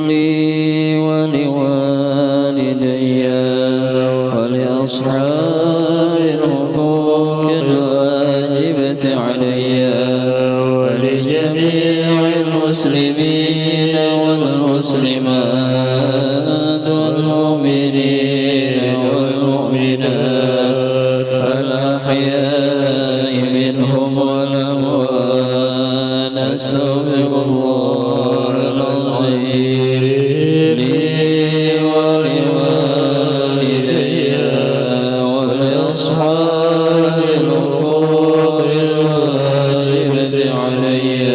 لي ولوالدي ولأصحاب الحقوق الواجبة علي ولجميع المسلمين والمسلمات والمؤمنين والمؤمنات الأحياء منهم والأموات أستغفر الله العظيم لي ولوالدي ولأصحاب الحقوق الواجبة علي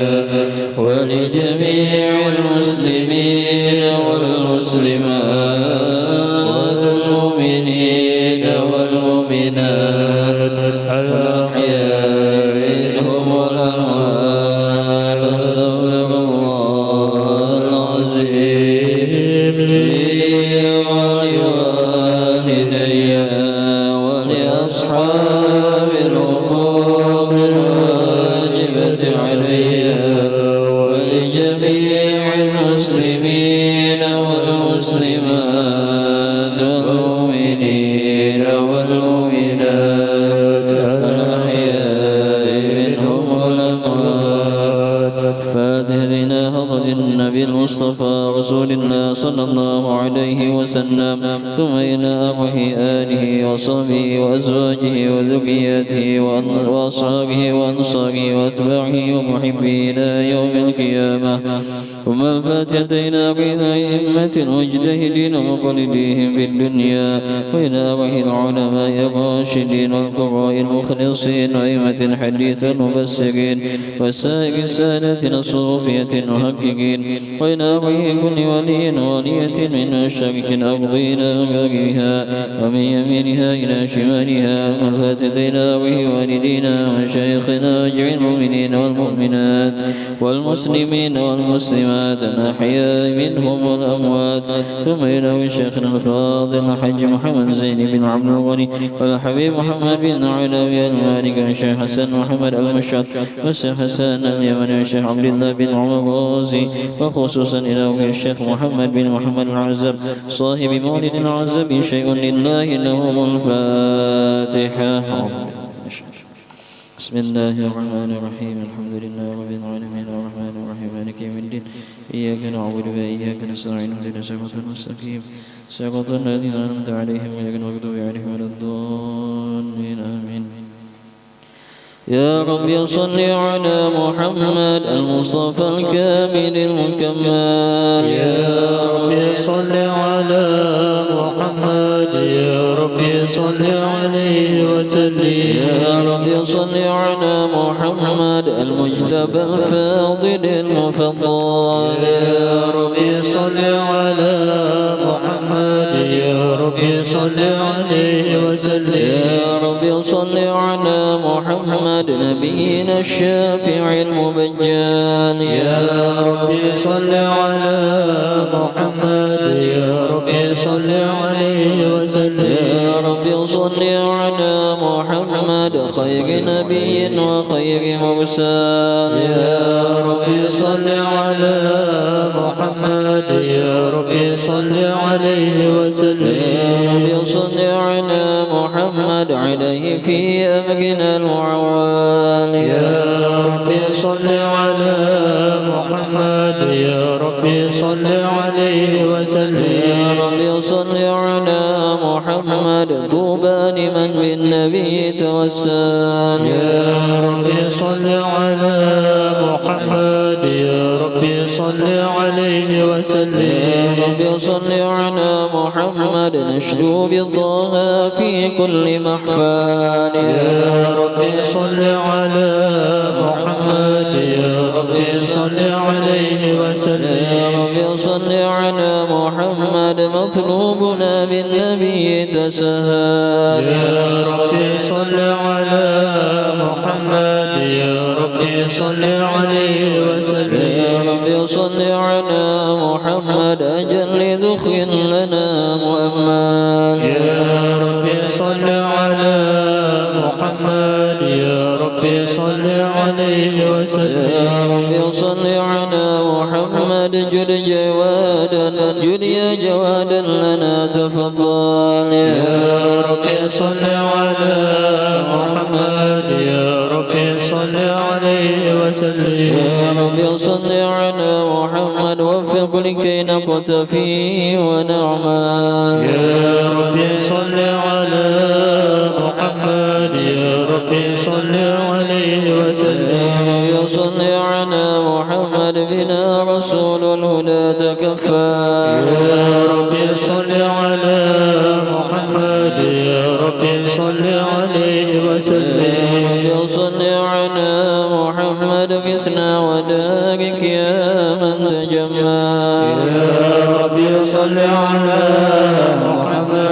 ولجميع المسلمين والمسلمات والمؤمنين والمؤمنات الأحياء منهم والأموات أستغفر الله العظيم لي ولوالدي ولأصحاب الحقوق الواجبة علي ولجميع المسلمين والمسلمات والمؤمنين والمؤمنات الأحياء منهم والأموات فاتهدنا هضم النبي المصطفى رسول الله صلى الله عليه وسلم ثم إلى أرواح آله وصحبه وأزواجه وذرياته وأصحابه وأنصاره وأتباعه ومحبيه إلى يوم القيامة ثم الفاتحتين بين أئمة المجتهدين ومقلديهم في الدنيا وإلى أرواح العلماء الراشدين والقراء المخلصين وأئمة الحديث المفسرين وسائر السادة الصوفية المحققين وإلى أرواح كل ولي ولية من مشارق الأرض إلى مغربها ومن يمينها إلى شمالها والفاتحتين إلى أرواح والدينا ومشايخنا وجميع المؤمنين والمؤمنات والمسلمين والمسلمات الأحياء منهم والأموات ثم إلى شيخنا الفاضل الحج محمد زين بن عبد الغني والحبيب محمد بن علوي المالك والشيخ حسن محمد المشعث والشيخ حسن اليمني والشيخ عبد الله بن عمر الرازي وخصوصا إلى الشيخ محمد بن محمد العزب صاحب مولد العزب شيء لله لهم الفاتحة. بسم الله الرحمن الرحيم الحمد لله رب العالمين الرحمن الرحيم مالك يوم الدين إياك نعبد وإياك نستعين اهدنا الصراط المستقيم صراط الذين أنعمت عليهم غير المغضوب عليهم ولا الضالين آمين. يا رب صل على محمد المصطفى الكامل المكمل يا رب صل على محمد يا رب صل عليه وسلم يا رب صل على محمد المجتبى الفاضل المفضل يا رب صل على محمد يا رب صل عليه وسلم يا رب صل على محمد نبينا الشافع المبجل يا رب صل على محمد يا رب صل عليه وسلم يا رب صل على محمد خير نبي وخير مرسل يا رب صل على محمد يا رب صل عليه وسلم يا رب صل على محمد عليه في أمرنا المعوال يا رب صل على محمد يا رب صل عليه وسلم يا رب صل على محمد طوبى لمن بالنبي توسل يا رب صل على محمد يا رب صل عليه وسلم يا رب صل على محمد نشدو بطه في كل محفال يا رب صل على محمد يا رب صل عليه وسلم يا رب صل على محمد مطلوبنا بالنبي تسهل يا رب صل على محمد يا رب صل عليه وسلم يا رب صل على محمد أجل ذخر لنا مؤمل يا رب صل على محمد يا رب صل عليه وسلم يا رب صل على محمد جد جوادا جد يا جوادا لنا تفضل يا ربي صل على محمد يا ربي صل عليه وسلم يا رب صل على محمد وفق لكي نقتفي ونعمل يا ربي صل على محمد يا ربي صل عليه وسلم يا صل على محمد بنا رسول الهدى تكفى يا ربي صل على محمد يا ربي صل عليه وسلم يا صل على محمد بسنا ودارك يا من تجمل يا ربي صل على محمد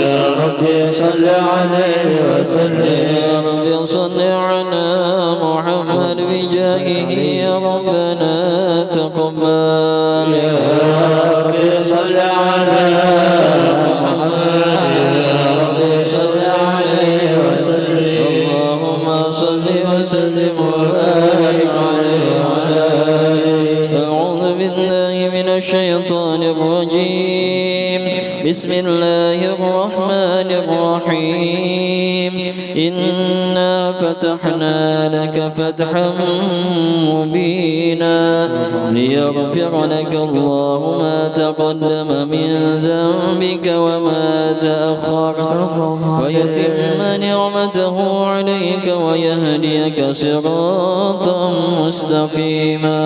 يا ربي صل عليه وسلم يا رب صل على محمد بجاهه يا ربنا تقبل يا ربي صل على محمد يا ربي صل عليه وسلم اللهم صل وسلم وبارك عليه وعلى آله أعوذ بالله من الشيطان الرجيم بسم الله الرحمن الرحيم إنا فتحنا لك فتحا مبينا ليغفر لك الله ما تقدم من ذنبك وما تأخر ويتم نعمته عليك ويهديك صراطا مستقيما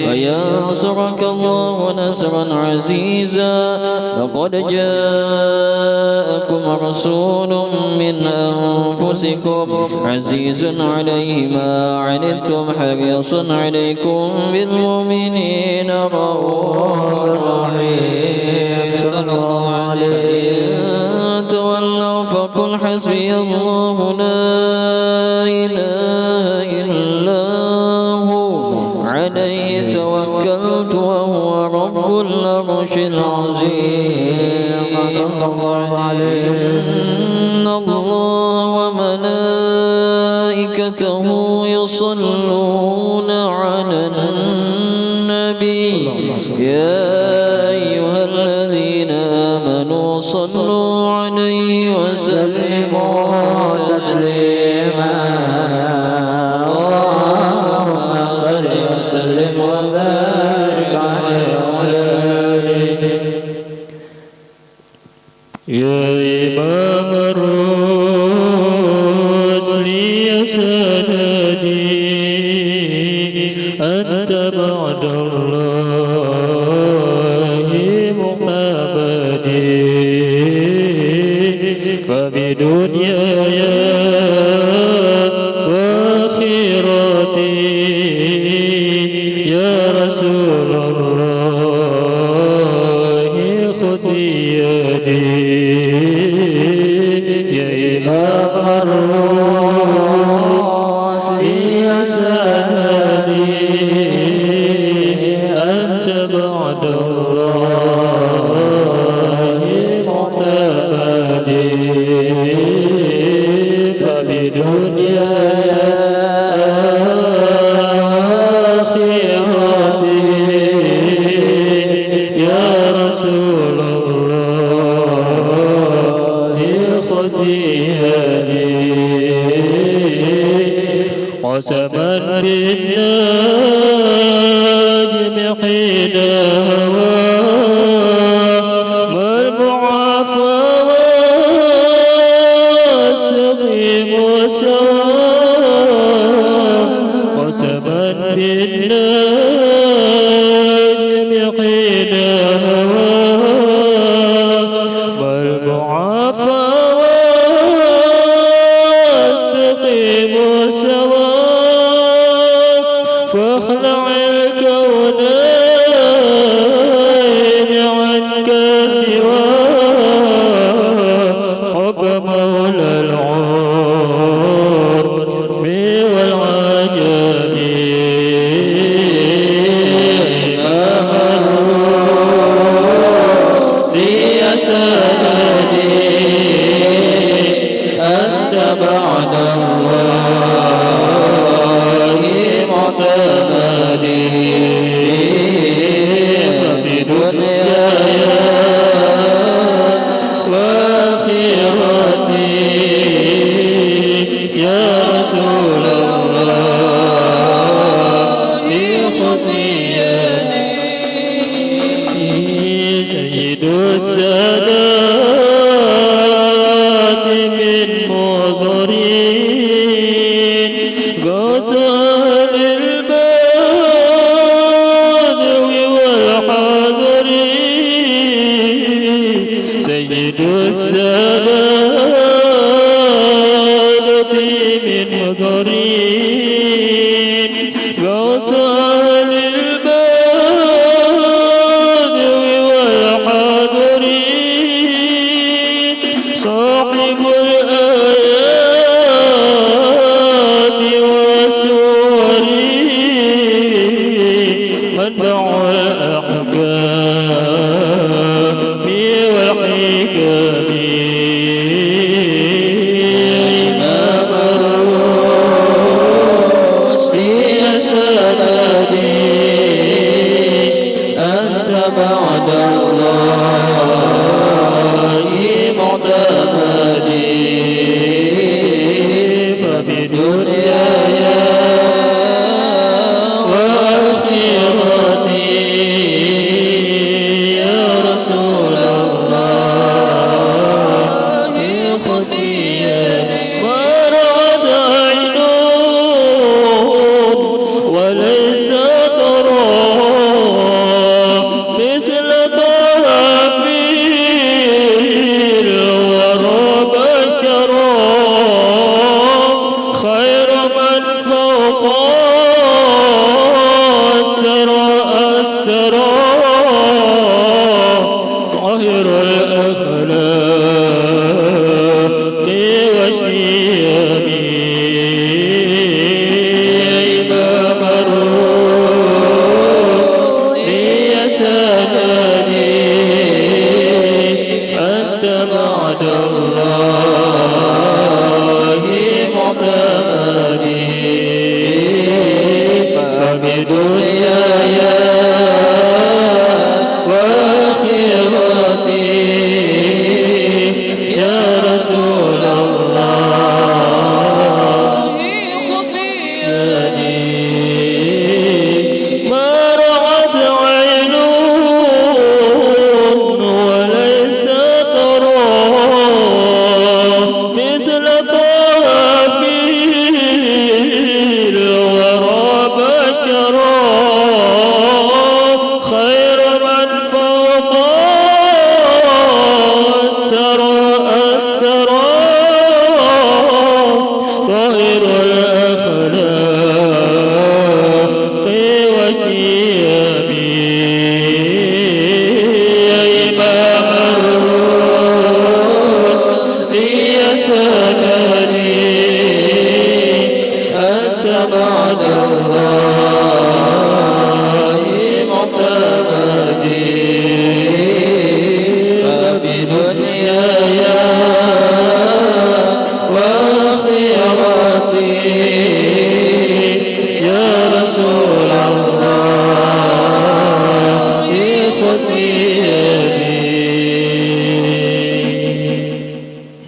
وينصرك الله نصرا عزيزا لقد جاءكم رسول من أنفسكم عزيز عليه ما عنتم حريص عليكم بالمؤمنين رؤوف رحيم صلى الله عليه تولوا فقل حسبي الله لا إله إلا هو عليه توكلت وهو رب العرش العظيم صلى الله عليه إن الله وملائكته يصلون على النبي يا أيها الذين آمنوا صلوا عليه وسلموا تسليما اللهم صل وسلم وبارك عليه وعلى آله يا إمام الرسل يا سندي أنت بعد الله محمدي فبدنياي وآخرتي يا رسول الله خذ بيدي يا إمام الرسل يا سندي أنت بعد الله معتمدي فبدنياي وآخرتي يا رسول الله خذ بيدي قسما بالنجم حين هوى ما المعافى والسقيم سواء قسما بالنجم حين هوى ما المعافى والسقيم سواء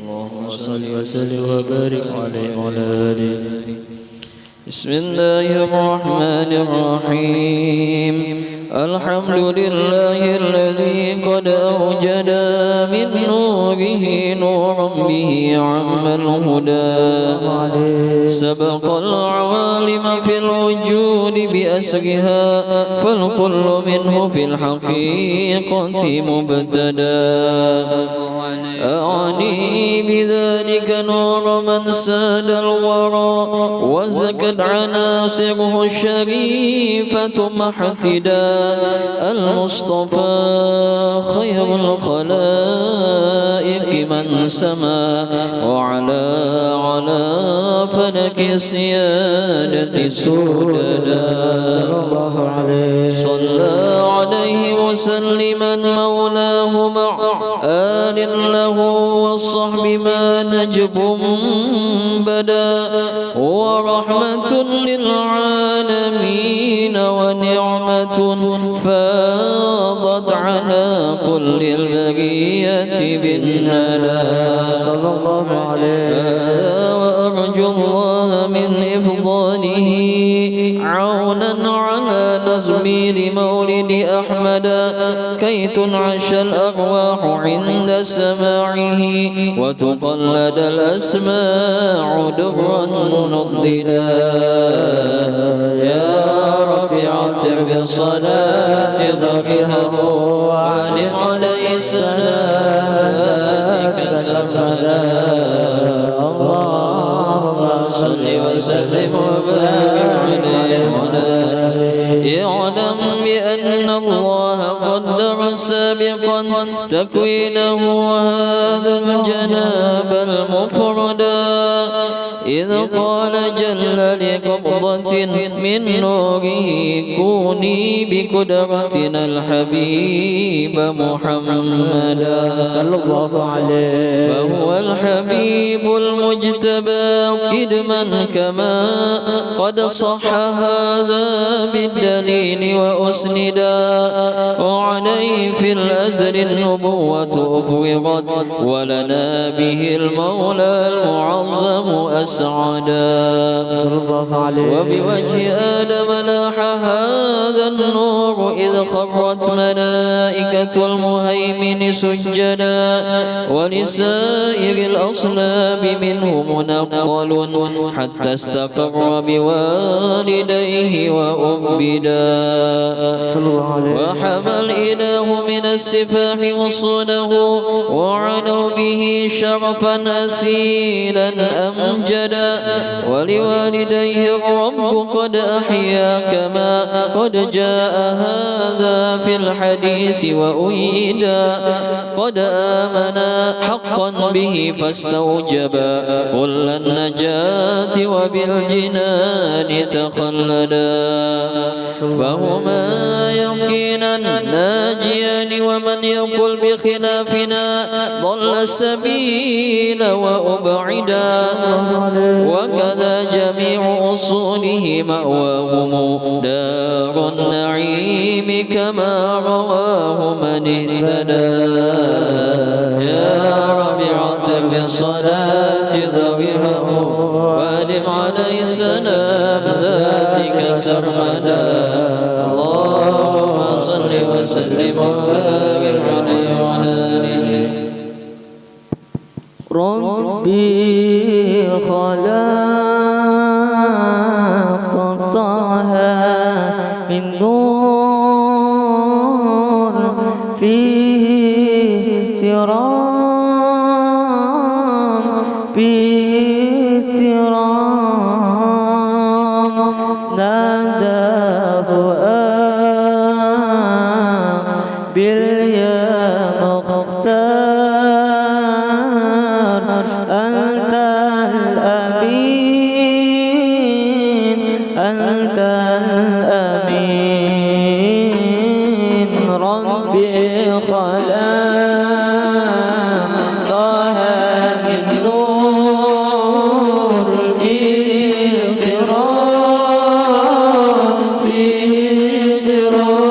اللهم صل وسلم وبارك عليه وعلى آله. بسم الله الرحمن الرحيم. الحمد لله الذي قد أوجد من نوره نورا به عم الهدى، سبق العوالم في الوجود بأسرها، فالكل منه في الحقيقة مبتدى. أعني بذلك نور من ساد الورى، وزكت عناصره الشريفة محتدا. المصطفى خير الخلائق من سما، وعلى فلك السيادة سوددا. صلى عليه وسلما مولاه مع آل له والصحب ما نجب بدا، ورحمة للعالمين ونعمة فاضت على كل البرية بالندى. صلى الله عليه. وأرجو الله من إفضاله عونا على نظم لمولد أحمد، كي تنعش الأرواح عند سماعه، وتقلد الأسماع درا نضدا. يا رب عتب بالصلاة ذرها، وعلم عليه صلاتك سرمدا. اللهم صل وسلم وبارك عليه وعلى آله. اعلم بأن الله قدر سابقا تكوينه هذا الجناب المفردا، إذ قال جل لقبضة من نوره كوني بقدرتنا الحبيب محمدا صلى الله عليه. فهو الحبيب المجتبى قدما كما قد صح هذا بالدليل وأسندا، وعليه في الأزل النبوة أفرغت، ولنا به المولى المعظم أسعدا. وبوجه آدم لاح هذا النور، إذ خرت ملائكة المهيمن سجدا، ولسائر الأصلاب منه منقل، حتى استقر بوالديه وأبدا. وحمى الإله من السفاح وصله، وعنوا به شرفا أسيلا أمجدا. ولوالديه الرب قد أحيا كما قد جاء هذا في الحديث وأيدا، قد آمنا حقا به فاستوجبا كل النجاة وبالجنان تخلدا. فهما يقينا ناجيان، ومن يقل بخلافنا ضل السبيل وأبعدا. وكذا جميع أصوله مأواهم دار النعيم كما رواه من اهتدى. يا رب عتب الصلاة ذويهم، وألم عليه سلام ذاتك سرمدا. اللهم صل وسلم وبارك عليه وعلى آله. ربي خلقتها من نور فيه احترام، فيه احترام. ناداه باليا مختار، أنت الأمين، أنت الأمين. ربي خلقتها من نور فيه احترام، فيه احترام.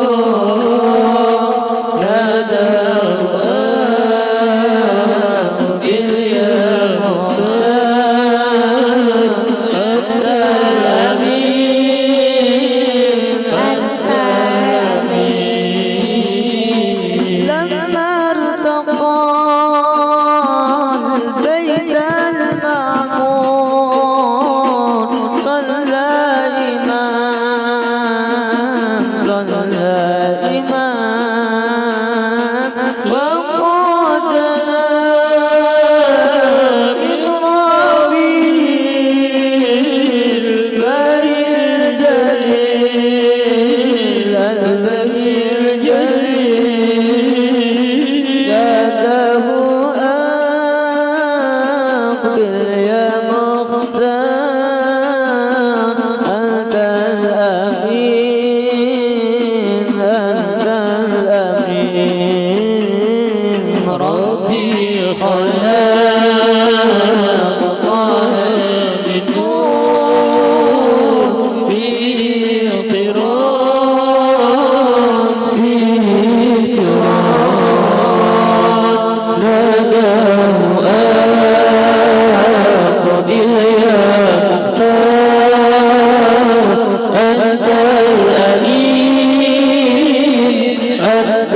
أنت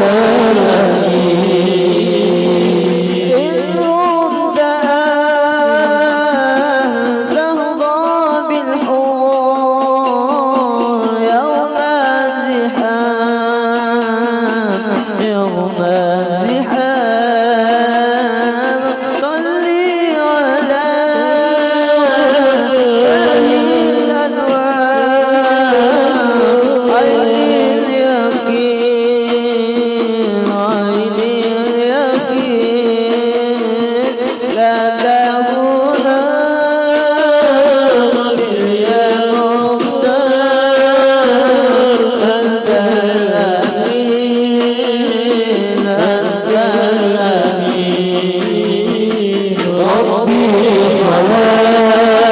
الأمين إن رمت أن تهضى بالحور يوم الزحام يوم الزحام صلي على هذه الأنوار عين اليقين عين اليقين لا تكون يا مختار أنت الأمين أنت الأمين ربي صلاتك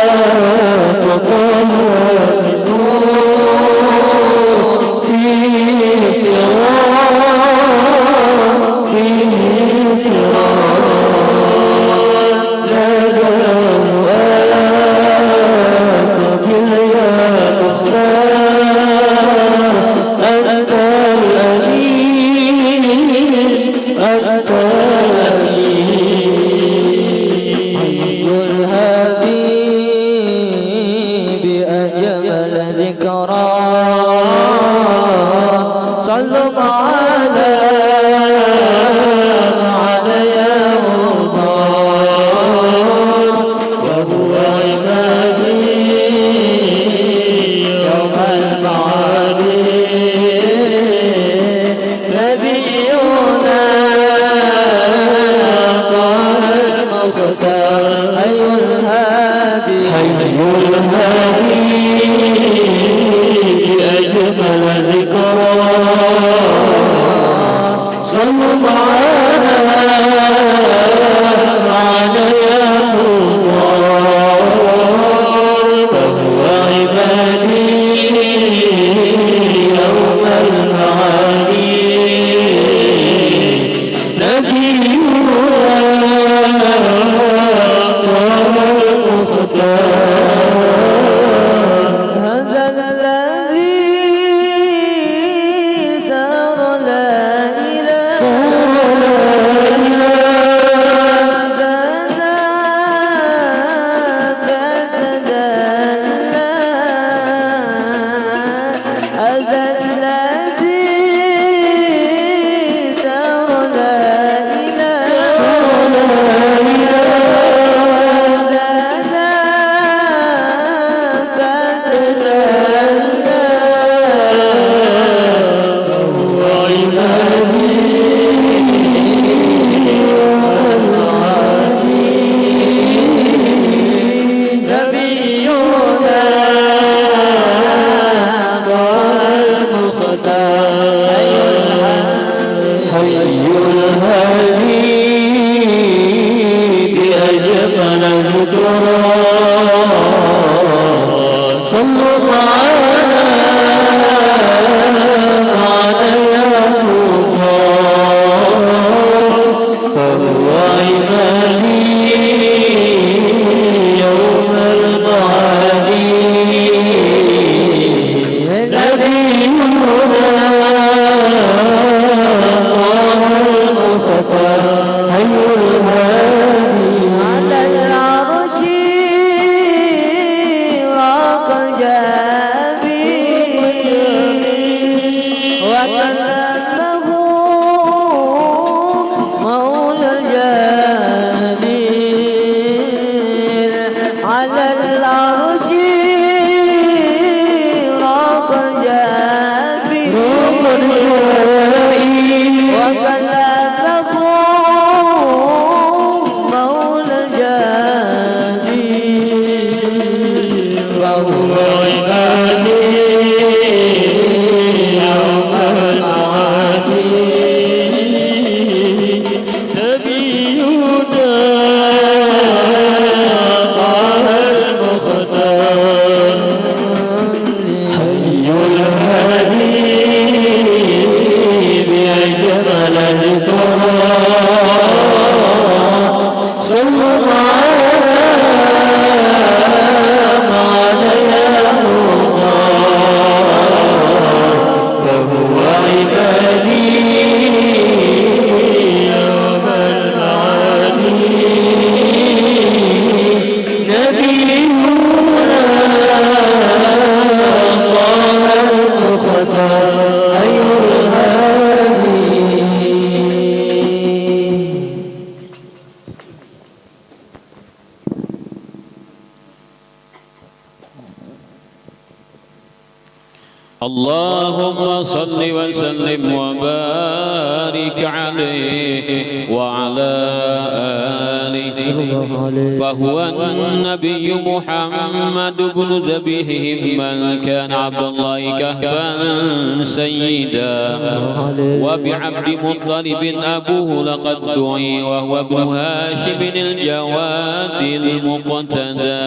الحبيب أجمل ذكرى صلوا على يا الله وهو عبادي يوم المعادي نبينا قال المختار أي الهادي أجمل ذكرى صلوا معنا يا الله فهو عبادي يوم المعادي نبينا قال المختار هذا الذي سار لا إله هذا الذي سار لا وهو عبادي اللهم صل وسلم وبارك عليه وعلى آله فهو النبي محمد بن ذبيحهم من كان عبد الله كهفا سيدا وبعبد مطلب أبوه لقد دعي وهو ابن هاشم الجواد المقتدى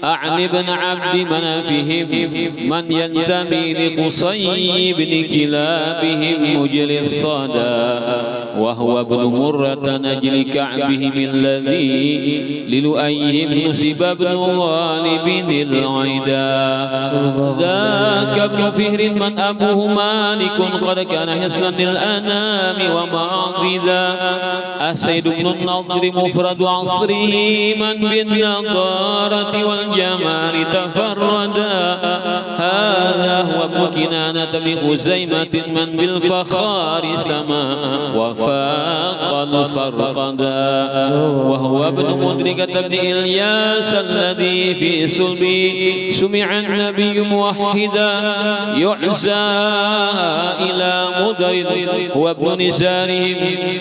عن ابن عبد منافهم من ينتمي لقصي بن كلابهم مجل الصدى وهو ابن مرة نجل كعبهم الذي للؤيهم نسب ابن غالب ذي العدا ذاك ابن فهر من أبوه مالك قد كان حصنا للأنام ومعضدا السيد بن النضر مفرد عصره من بالنضارة والجمال تفردا هذا هو ابن كنانة بن خزيمة من بالفخار سما وفاق الفرقدا وهو ابن مدركة بن إلياس الذي في صلبه سمع النبي موحدا يعزى إلى مدر هو ابن نزارهم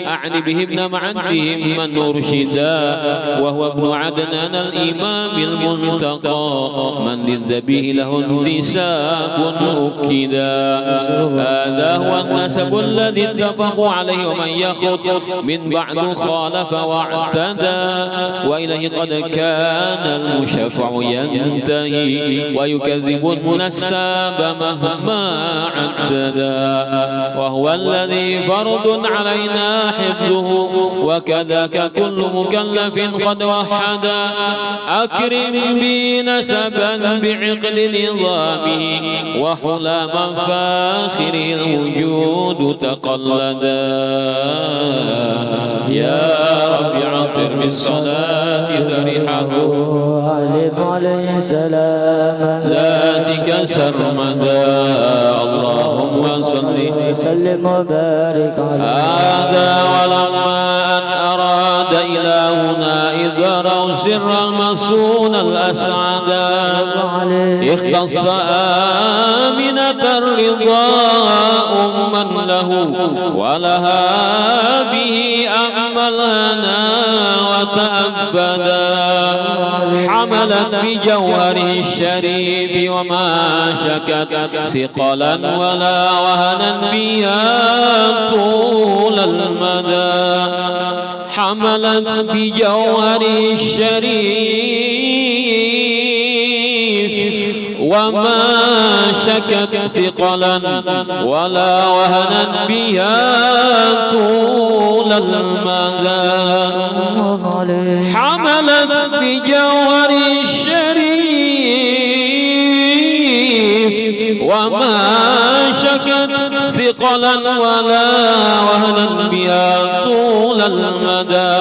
أعني به ابن معدهم من مرشدا وهو ابن عدنان الإمام المنتقى من للذبيه له انتساب أكدا هذا هو النسب الذي اتفقوا عليه ومن يخط من بعد خالف واعتدى وإليه قد كان المشفع ينتهي ويكذب النساب مهما عددا وهو الذي فرض علينا حفظه وكذاك كل مكلف قد وحدا أكرم بي نسبا بعقد نظامه وحلى مفاخر الوجود تقلدا يا رب عطر بالصلاة ذريحه عليه سلام ذاتك سرمدا اللهم صل وسلم وبارك عليه هذا ولما أن أراد إلهنا إذ رأوا سر المصون الأسعدا اختص آمنة الرضا أما له ولها به أملنا وتأبدا حملت بجوهره الشريف وما شكت ثقلا ولا وهنا بها طول المدى حملت بجوهره الشريف وما شكت ثقلا ولا وهنا بها طول المدى حملت بجوهر الشريف وما شكت ثقلا ولا وهنا بها طول المدى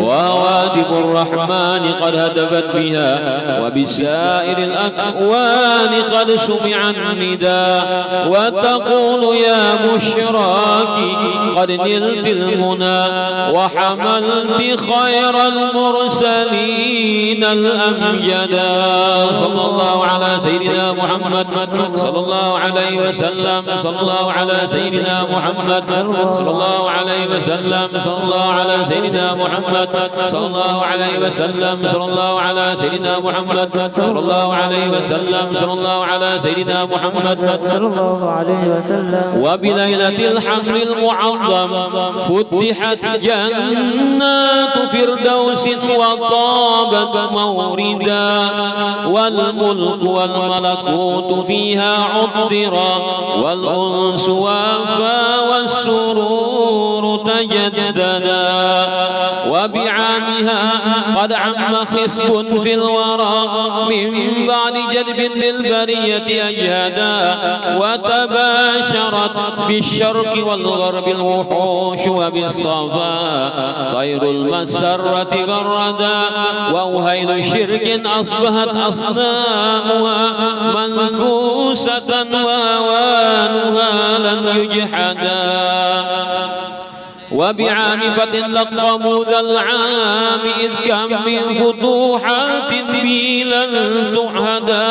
ووادب الرحمن قد هتفت بها وبسائر الأكوان قد سمع النداء وتقول يا بشراك قد نلت المنى وحملت خير المرسلين الأمجدا صلى الله على سيدنا محمد صلى الله عليه وسلم صلى الله على سيدنا محمد صلى الله عليه وسلم صلى الله على سيدنا محمد صلى الله عليه وسلم صلى الله على سيدنا محمد صلى الله عليه وسلم صلى الله على سيدنا محمد صلى الله عليه وسلم وبليلة الحمل المعظم فتحت جنات فردوس وطابت موردا والملك والملكوت فيها عطرا والأنس وافى والسرور تجددا وبعامها قد عم خصب في الورى من بعد جلب للبرية أجهدا وتباشرت بالشرق والغرب الوحوش وبالصفا طير المسرة غردا وأوهيل شرك أصبحت أصنامها منكوسة وأوانها لن يجحدا وبعام فتح لقبوا ذا العام إذ كم من فتوحات به لن تعهدا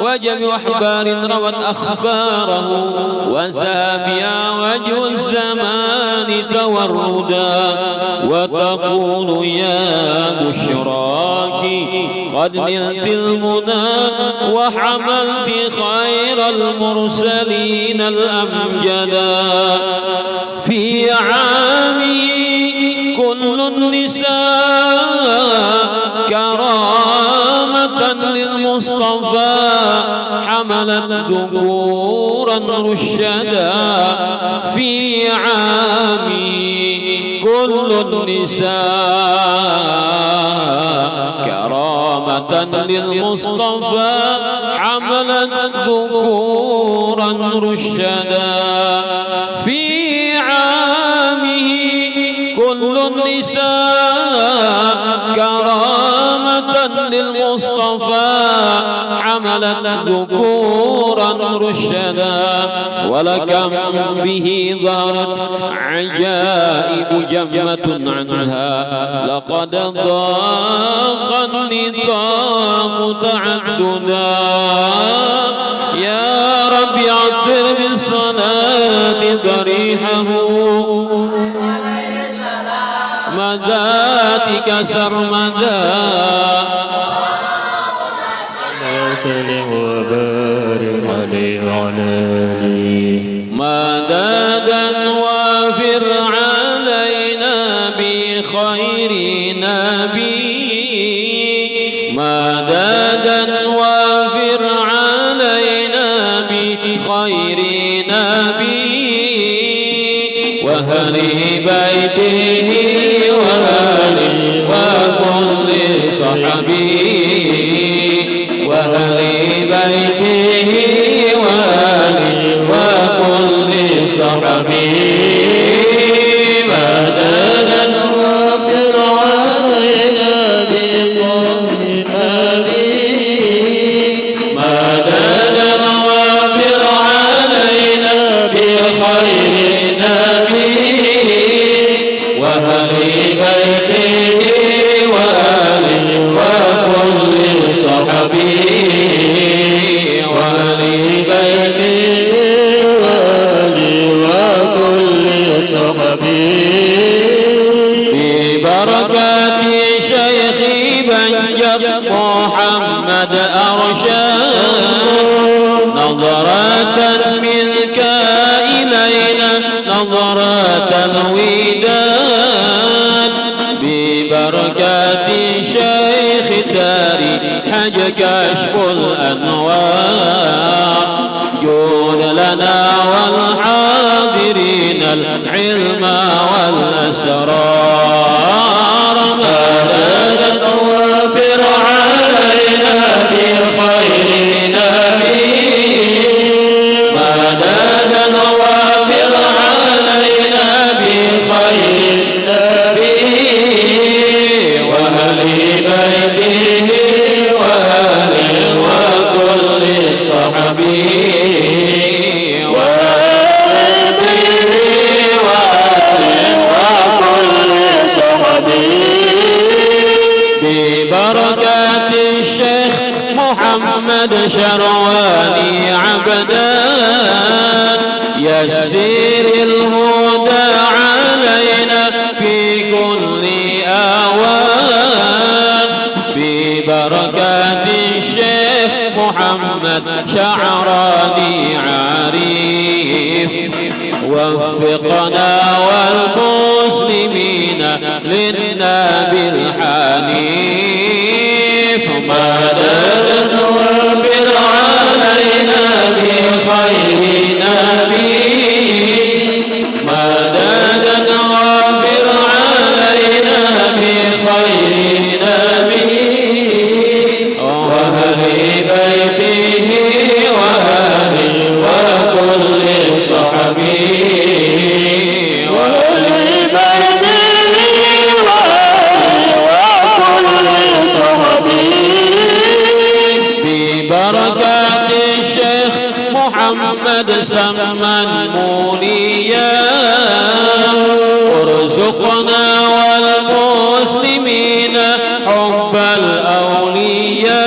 وجميع أحبار روت أخباره وسابيا وجه الزمان توردا وتقول يا بشراك قد نلت المنى وحملت خير المرسلين الأمجدا في عامي كل النساء كرامة للمصطفى حملت ذكورا رشدا في عامي كل النساء كرامة للمصطفى حملت ذكورا رشدا في عامه كل النساء كرامة للمصطفى حملت ذكورا رشدا ولكم به ظهرت عجائب جمة عنها لقد ضاق النطاق تعددا يا رب عطر بالصلاة ضريحه مذاتك سرمدا وسلم وبارك عليه وعلى آله مددا وافر علينا بخير نبي مددا وافر علينا بخير نبي وأهل بيته وآله وكل صحبه وأهل بيته وآله وكل صحبه مددا وافر علينا بخير نبي مددا وافر علينا بخير نبي وأهل بيته وآله وكل صحبه وأهل بيته وآله وكل صحبه ببركات شيخي بنجر محمد أرشاد نظرة منك إلينا نظرة الوداد ببركات شيخ تاري حج كشف الأنوار جود لنا والحاضرين العلم والأسرار مددا وافر علينا بخير نبي مددا وافر علينا بخير نبي وأهل بيته وآله وكل صحبه وآل بيته وآله وكل صحبه ببركات الشيخ محمد شرواني عبدان يسير الهدى علينا في كل آوان ببركات الشيخ محمد شعراني عريف وفقنا والمسلمين للنبي الحنيف مددا وافر علينا بخير نبي مددا وافر علينا بخير نبي وأهل بيته وآله وكل صحبه وأهل بيته وآله وكل صحبه ببركات الشيخ محمد سمى المنيا ارزقنا والمسلمين حب الأولياء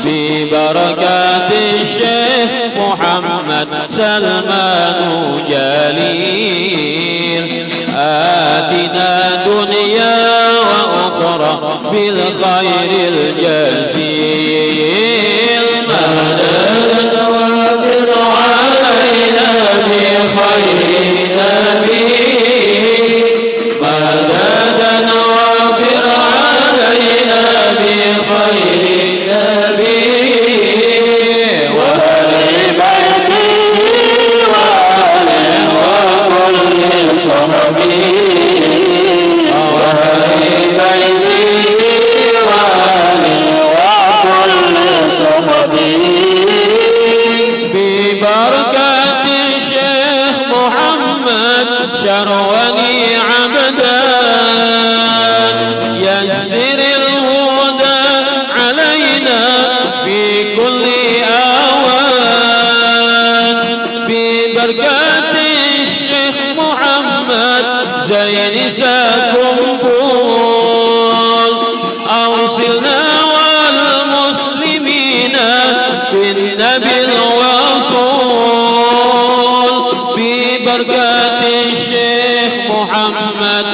ببركات الشيخ محمد سلمان جليل. آتنا دنيا وأخرى بالخير الجزيل. مدد وافر علينا بخير نبي. مدد وافر علينا بخير نبي وآل بيته وآله وكل صحبه. ببركة الشيخ محمد شروني عبدان يسر الهدى علينا في كل آوان. ببركة الشيخ محمد زين ساكم أوصلنا والمسلمين بالنبي الوصول. ببركات الشيخ محمد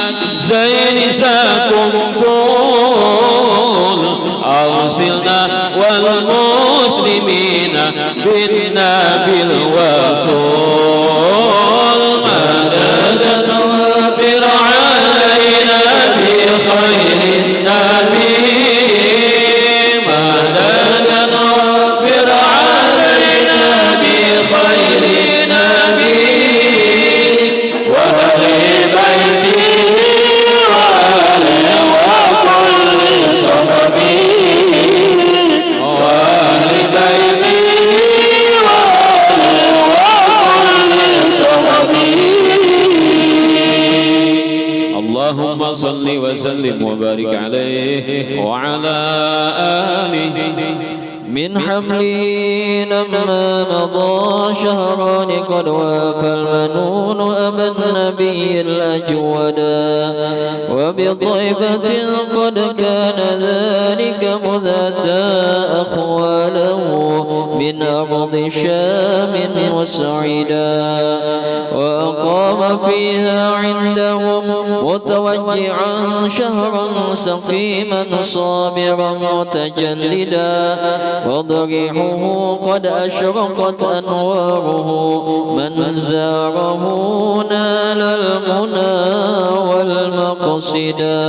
زين ساكم كل أوصلنا والمسلمين بالنبي الوصول. مدد وافر علينا بخير النبي. مدد وافر علينا بخير نبي وأهل بيته وآله وكل صحبه. وأهل بيته وآله وكل صحبه. اللهم صل وسلم وبارك عليه وعلى آله. من حمله لما مضى شهران قد وافى المنون أبا النبي الأجودا. وبطيبة قد كان ذلك مذ أتى أخواله من أرض شام وسعيدا. وأقام فيها عندهم متوجعا شهرا سقيما صابرا متجلدا. وضريحه قد أشرقت أنواره من زاره نال المنى والمقصدا.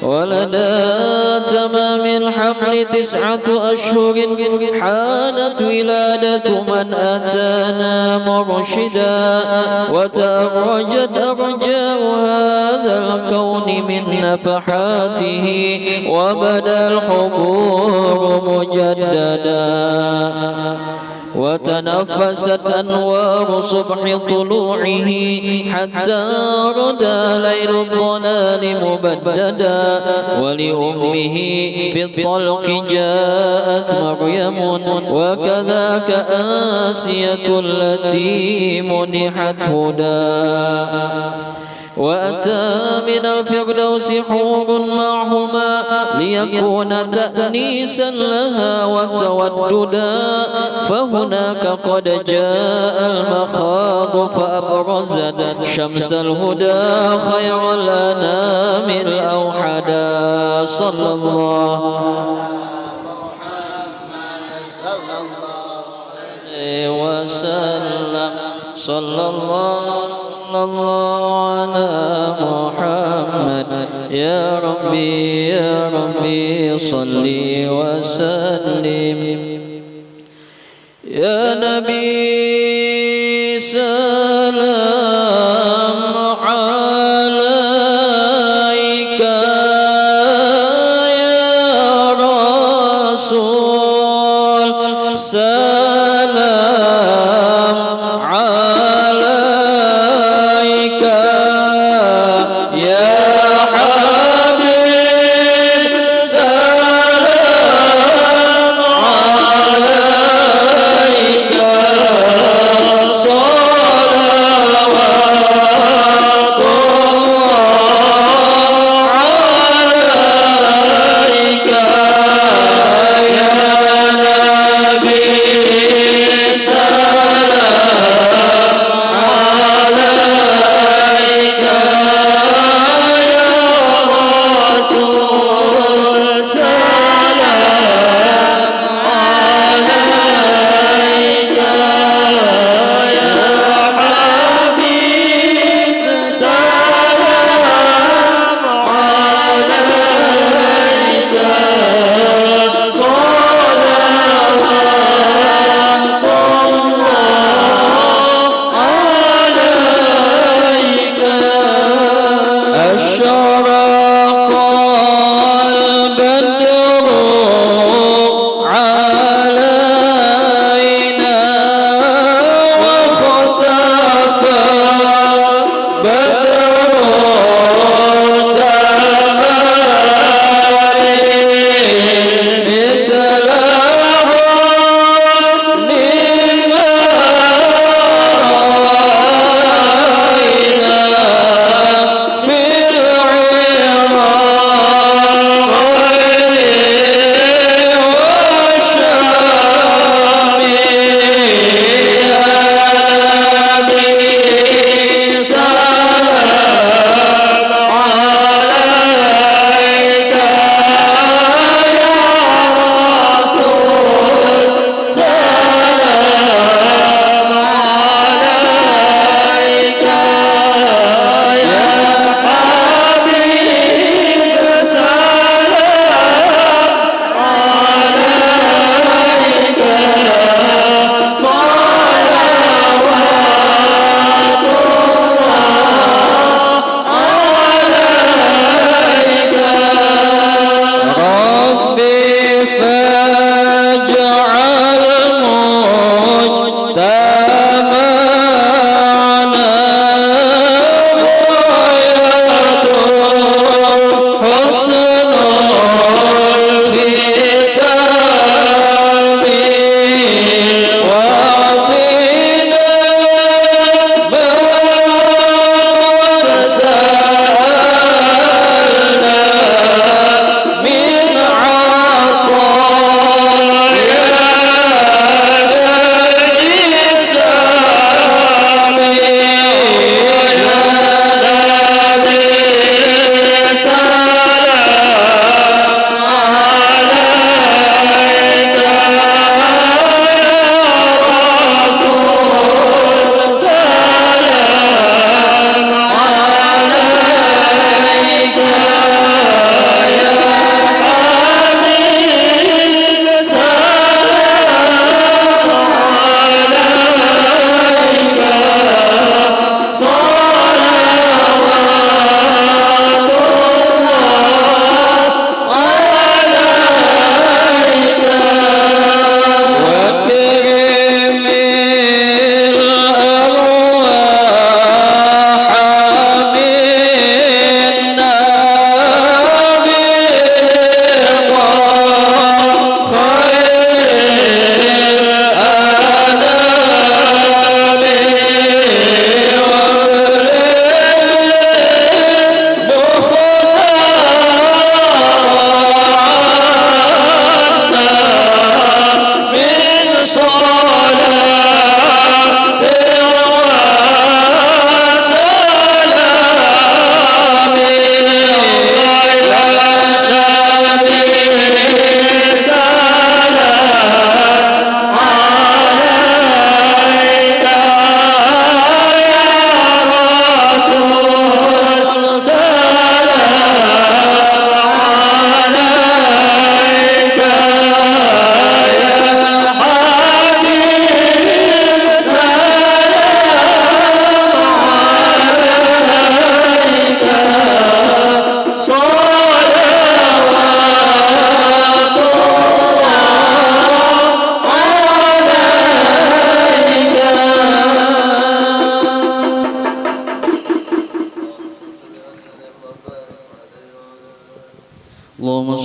ولدى تمام الحمل 9 أشهر حانت ولادة من أتانا مرشدا. وتأرجت أرجاء هذا الكون من نفحاته وبدا الحبور مجددا. وتنفست أنوار صبح طلوعه حتى ردا ليل الضلال مبددا. ولأمه في الطلق جاءت مريم وكذاك آسية التي منحت هدى. وأتى من الفردوس حور معهما ليكون تأنيسا لها وتوددا. فهناك قد جاء المخاض فأبرزت شمس الهدى خير الأنام الأوحدا. صلى الله عليه وسلم. صلى الله على محمد. يا ربي صلي وسلم. يا نبي سلام عليك. يا رسول سلام عليك. يا حبيب سلام عليك. صلوات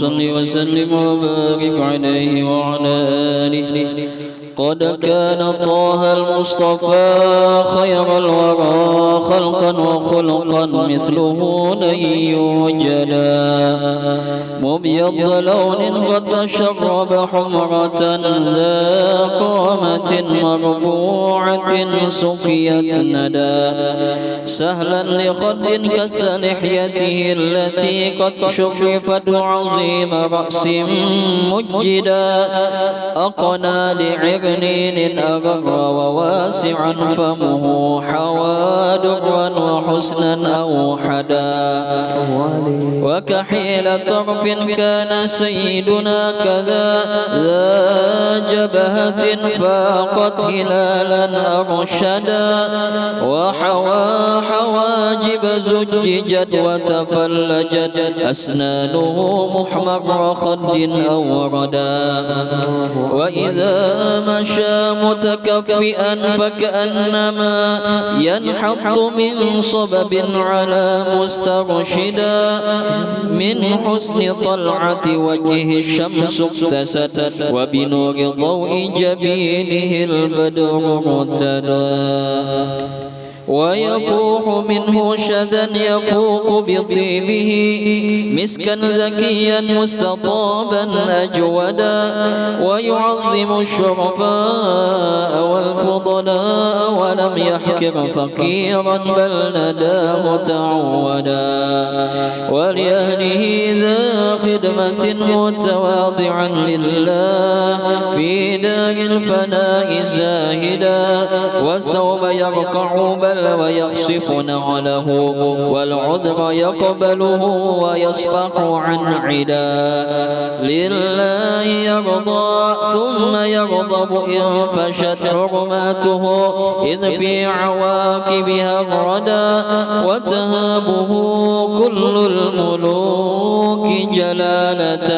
صل وسلم وبارك عليه وعلى آله. قد كان طه المصطفى خير الورى خلقا وخلقا مثله لن يوجدا. مبيض لون قد تشرب حمرة ذا قامة مربوعة سقيت ندى. سهلا لخد كسلحيته التي قد شرفت عظيم رأس مجدا. أقنى لعرنين أغر وواسعا فمه حوى درا وحسنا أوحدا. وكحيل طرف كان سيدنا كذا ذا جبهة فاقت هلالا أرشدا. وحوى حواجب زججت وتفلجت أسنانه محمر خد أوردا. وإذا مشى متكفئا فكأنما ينحط من صبب على مسترشدا. من حسن طلعة وجه الشمس اقتست وبنور ضوء جبينه البدر ارتدى. ويفوح منه شذا يفوق بطيبه مسكا زكيا مستطابا أجودا. ويعظم الشرفاء والفضلاء ولم يحكر فقيرا بل نداه تعودا. ولأهله ذا خدمة متواضعا لله في دار الفناء زاهدا. وسوف يرقع بل ويخصف نعله والعذر يقبله ويصفح عن عدا. لله يرضى ثم يغضب إن فشت حرماته إذ في عواقبها الردى. وتهابه كل الملوك جلالة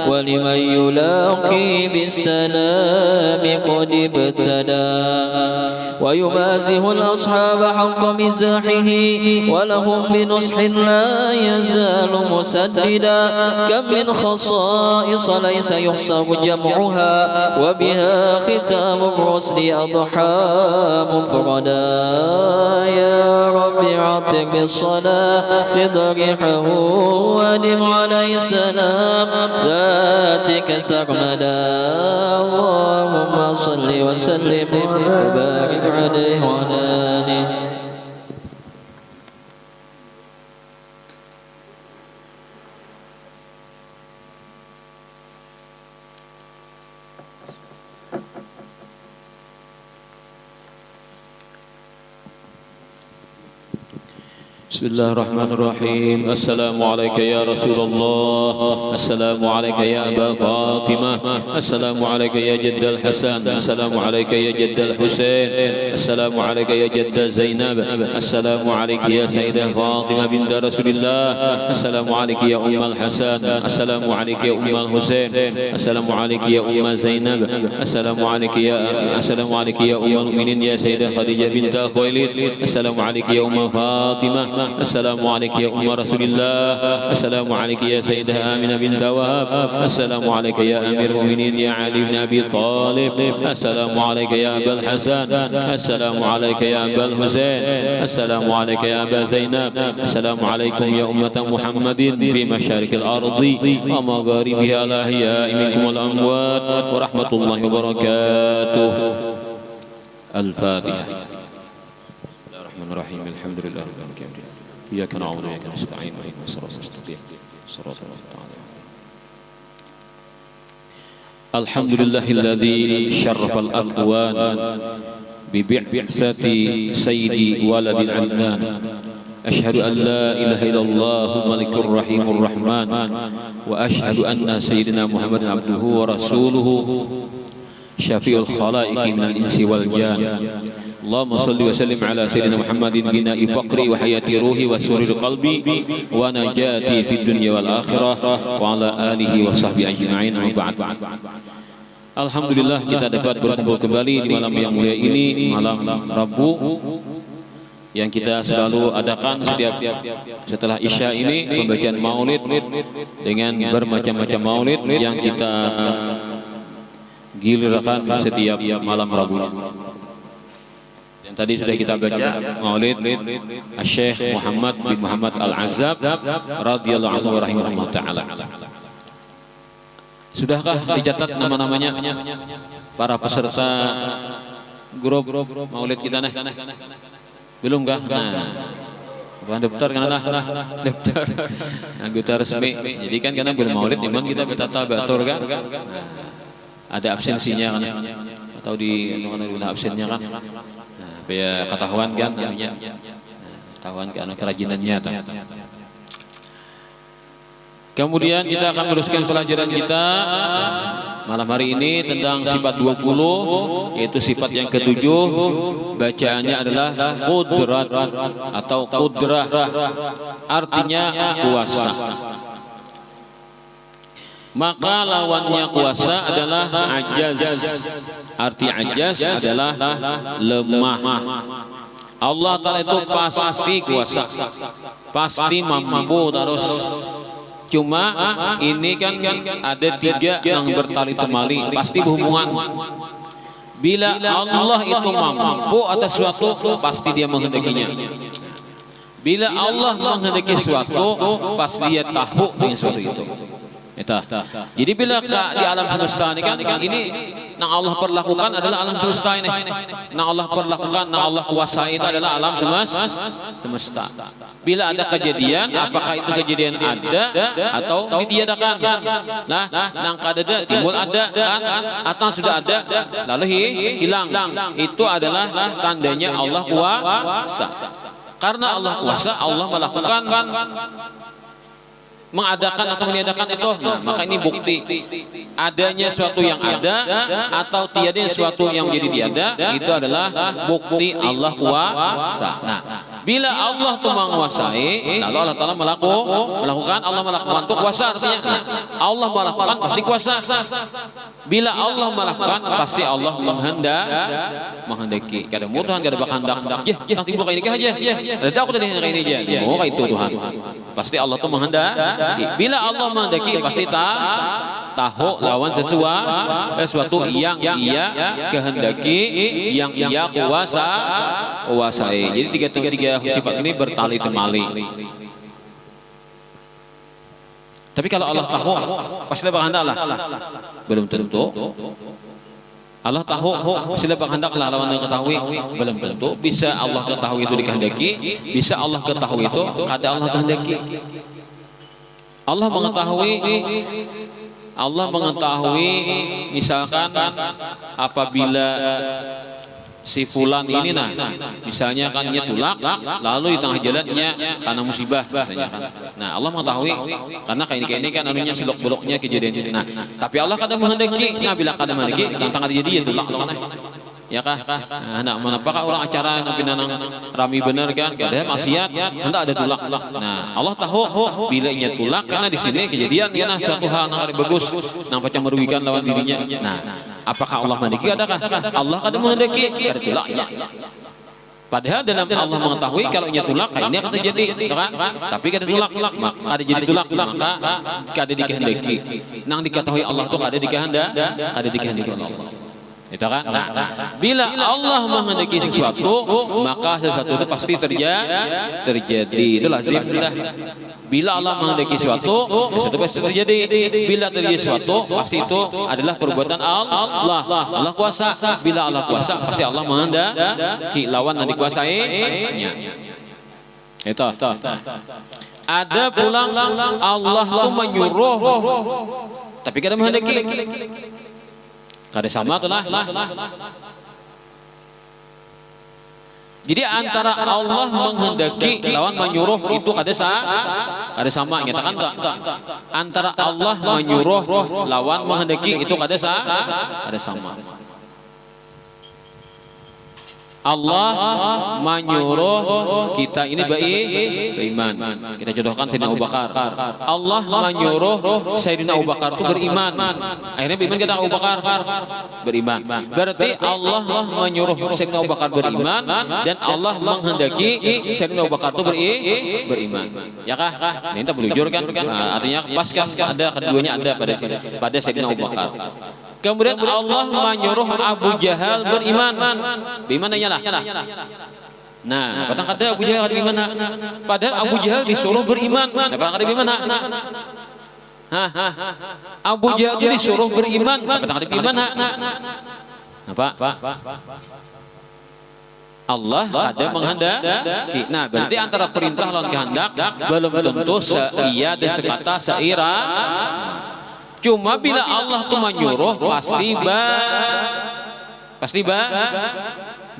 ولمن يلاقي بالسلام قد ابتدى. ويمازه الأصحاب حق مزاحه ولهم بنصح لا يزال مسددا. كم من خصائص ليس يحصر جمعها وبها ختام الرسل أضحى مفردا. يا رب عتق بالصلاة ضريحه وادم عليه السلام ذاتك سرمدا. اللهم صل وسلم وبارك عليه وعلى آله. بسم الله الرحمن الرحيم. السلام عليك يا رسول الله. السلام عليك يا أبا فاطمة. السلام عليك يا جد الحسن. السلام عليك يا جد الحسين. السلام عليك يا جد زينب. السلام عليك يا سيدة فاطمة بنت رسول الله. السلام عليك يا أم الحسن. السلام عليك يا أم الحسين. السلام عليك يا أم زينب. السلام عليك يا أم المؤمنين يا سيدة خديجة بنت خويلد. السلام عليك يا أم فاطمة. السلام عليك يا أم رسول الله. السلام عليك يا سيدة آمنة بنت وهب. السلام عليك يا أمير المؤمنين يا علي بن أبي طالب. السلام عليك يا أبا الحسن. السلام عليك يا أبا الحسين. السلام عليك يا أبا زينب. السلام عليكم يا أمة محمد في مشارق الأرض ومغاربها الأحياء منكم والأموات ورحمة الله وبركاته. الفاتحة. الرحمن الرحيم. الحمد لله رب العالمين. إياك نعبد وإياك نستعين واهدنا الصراط المستقيم صراط الله. الحمد لله الذي شرف الأكوان ببعثة سيد ولد العدنان. أشهد أن لا إله إلا الله الملك الرحيم الرحمن. وأشهد أن سيدنا محمد عبده ورسوله شفيع الخلائق من الإنس والجان. اللهم صل وسلم على سيدنا محمد غناء فقري وحياة روحي وسرور قلبي ونجاتي في الدنيا والآخرة وعلى آله وصحبه أجمعين. وبعد. Alhamdulillah kita dapat berkumpul kembali di malam yang mulia ini, malam Rabu yang kita selalu adakan setiap setelah Isya ini, pembacaan maulid dengan bermacam-macam maulid yang kita gilirkan setiap malam Rabu. Dan tadi sudah kita baca maulid Syekh Muhammad bin Muhammad Al-Azzab radhiyallahu anhu rahimahullah taala. Sudahkah dicatat nama-namanya para peserta grup maulid kita nih? Belum kah? Nah, daftar kan lah, daftar anggota resmi. Jadi kan karena belum maulid, memang kita bertata batur kan. Ada absensinya kan, atau di mana absennya kan. Nah, biar ketahuan kan, namanya ketahuan kan kerajinannya. Kemudian kita akan meneruskan pelajaran kita malam hari ini tentang sifat 20, yaitu sifat yang ketujuh. Bacaannya adalah qudrat atau qudrah, artinya kuasa. Maka lawannya kuasa adalah ajaz. Arti ajaz adalah lemah. Allah Ta'ala itu pasti kuasa, pasti mampu terus. Cuma ini kan ada tiga yang bertali temali, pasti berhubungan. Bila Allah itu mampu atas suatu, pasti dia menghendakinya. Bila Allah menghendaki suatu, pasti dia tahu dengan suatu itu. Jadi bila di alam semesta ini kan ini yang Allah perlakukan adalah alam semesta ini. Yang Allah perlakukan, yang Allah kuasai itu adalah alam semesta. Bila ada kejadian, apakah itu kejadian ada atau ditiadakan? Nah, nang kada ada, timbul ada kan? Atau sudah ada lalu hilang. Itu adalah tandanya Allah kuasa. Karena Allah kuasa, Allah melakukan, mengadakan atau meniadakan itu. Nah, maka ini bukti adanya suatu yang ada atau tiadanya suatu yang menjadi tiada, itu adalah bukti Allah kuasa. Nah, bila Allah itu menguasai, lalu Allah Ta'ala melakukan, Allah melakukan itu kuasa, artinya Allah melakukan pasti kuasa. Bila Allah melakukan, pasti Allah menghendaki. Kada mau Tuhan kada berkehendak. Ya, nanti buka ini aja. Ada aku tadi ini aja. Mau itu Tuhan. Pasti Allah itu menghendaki. Bila Allah menghendaki, pasti tahu lawan sesuatu yang Ia kehendaki, yang Ia kuasai. Jadi tiga sifat ini bertali temali. Tapi kalau Allah tahu, pasti berkehendak lah. Belum tentu. Allah tahu, pasti berkehendak lah lawan yang ketahui. Belum tentu. Bisa Allah ketahui itu dikehendaki, bisa Allah ketahui itu kada Allah kehendaki. Allah mengetahui misalkan apabila si fulan ini misalnya kan dia tulak, lalu di tengah jalannya karena musibah misalnya kan. Nah, Allah mengetahui karena kayak ini kan anunya selok-beloknya kejadian ini. Nah, tapi Allah kadang menghendaki. Nah, bila kadang menghendaki tentang jadi ya tulak kan. Ya kah? Nah, manapakah orang acara nanang rami bener kan? Kada maksiat, hendak ada tulak. Nah, Allah tahu bila nya tulak karena di sini kejadian ya suatu hal yang bagus, nang pacang merugikan lawan dirinya. Nah, apakah Allah menghendaki? Adakah Allah kada menghendaki? Kada tulak. Padahal dalam Allah mengetahui kalau nya tulak kayak ini akan terjadi, kan? Tapi kada tulak, maka kada jadi tulak, maka kada dikehendaki. Nang diketahui Allah tuh kada dikehendaki Allah. Itu kan? Nah, bila Allah menghendaki sesuatu, maka sesuatu itu pasti terjadi. Itu lazim sudah. Bila Allah menghendaki sesuatu, sesuatu pasti terjadi. Bila terjadi sesuatu, pasti itu adalah perbuatan Allah. Allah kuasa. Bila Allah kuasa, pasti Allah menghendaki lawan yang dikuasainya. Itu. Ada pulang Allah itu menyuruh, tapi kadang menghendaki. Kada sama tuh lah. Jadi antara Allah menghendaki lawan menyuruh itu kada sama, nyatakan tak? Antara Allah menyuruh lawan menghendaki itu kada sama. Allah menyuruh kita ini beriman. Kita contohkan Sayyidina Abu Bakar. Allah menyuruh Sayyidina Abu Bakar itu beriman. Akhirnya beriman kita Abu Bakar beriman. Berarti Allah menyuruh Sayyidina Abu Bakar beriman dan Allah menghendaki Sayyidina Abu Bakar itu beriman. Ya kah? Ini kita bujur kan? Nah, artinya pas kan ada keduanya ada pada Sayyidina Abu Bakar. Kemudian Allah menyuruh Abu Jahal beriman. Beriman lah. Nah, patang kata Abu Jahal beriman. Padahal Abu Jahal disuruh beriman. Nah, patang kata beriman. Abu Jahal disuruh beriman. Patang kata beriman. Apa? Allah ada menghendaki. Nah, berarti antara perintah lawan kehendak belum tentu seia dan sekata seira. Cuma bila Allah tuh menyuruh pasti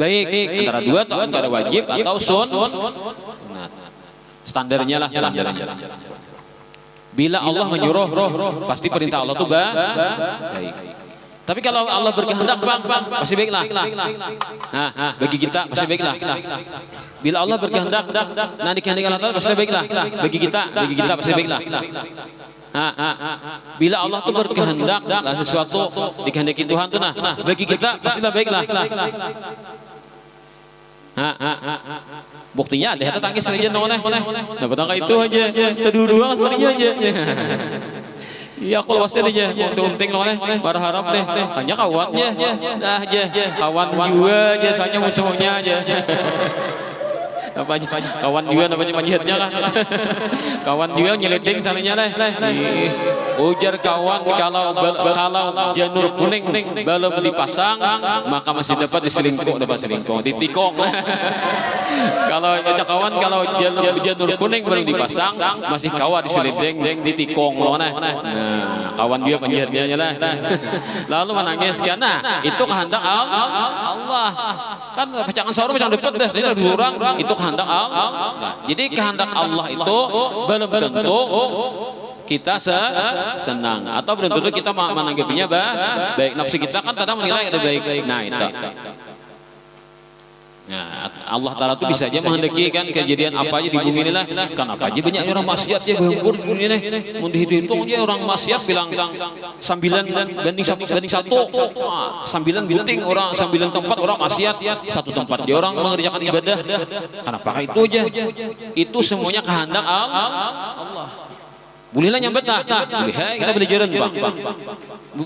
baik antara dua atau antara wajib atau sunat. Standarnya lah standarnya. Bila Allah menyuruh pasti perintah Allah tuh baik. Tapi kalau Allah berkehendak bang pasti baiklah. Nah, bagi kita pasti baiklah. Bila Allah berkehendak, nah dikehendaki Allah pasti baiklah. Bagi kita pasti baiklah. Bila Allah tuh berkehendak sesuatu dikehendaki Tuhan tuh nah bagi kita pastilah baiklah. Buktinya ada yang tangis aja noleh. Nah betapa itu aja terduduang seperti aja. Iya aku lewasin aja unting noleh berharap deh hanya kawannya dah aja kawan juga aja soalnya musuhnya aja. Apa aja kawan juga namanya panjatnya kan. Kawan juga nyeleding salahnya deh. Ujar kawan kalau janur kuning belum dipasang maka masih dapat diselingkuh ditikung. Kalau ada kawan kalau janur kuning belum dipasang masih kawat diseliding ditikung mana. Nah, kawan dia panjatnya lah. Lalu menangis kan. Nah, itu kehendak Allah. Kan pacangan saur yang dekat dah saya orang itu kehendak Allah. Jadi kehendak Allah itu belum tentu kita senang atau belum tentu kita menanggapinya baik. Nafsu kita kan kadang menilai ada baik. Nah itu. Nah, Allah Ta'ala itu bisa aja menghendaki kan kejadian apa aja di bumi ini lah. Kan apa aja banyak orang maksiat ya berhembur di bumi ini. Mau dihitung aja orang maksiat bilang 9 banding 1. 9 buting orang 9 tempat orang maksiat, 1 tempat dia orang mengerjakan ibadah. Kenapa itu aja? Itu semuanya kehendak Allah. Bolehlah nyambet lah. Boleh kita belajaran bang.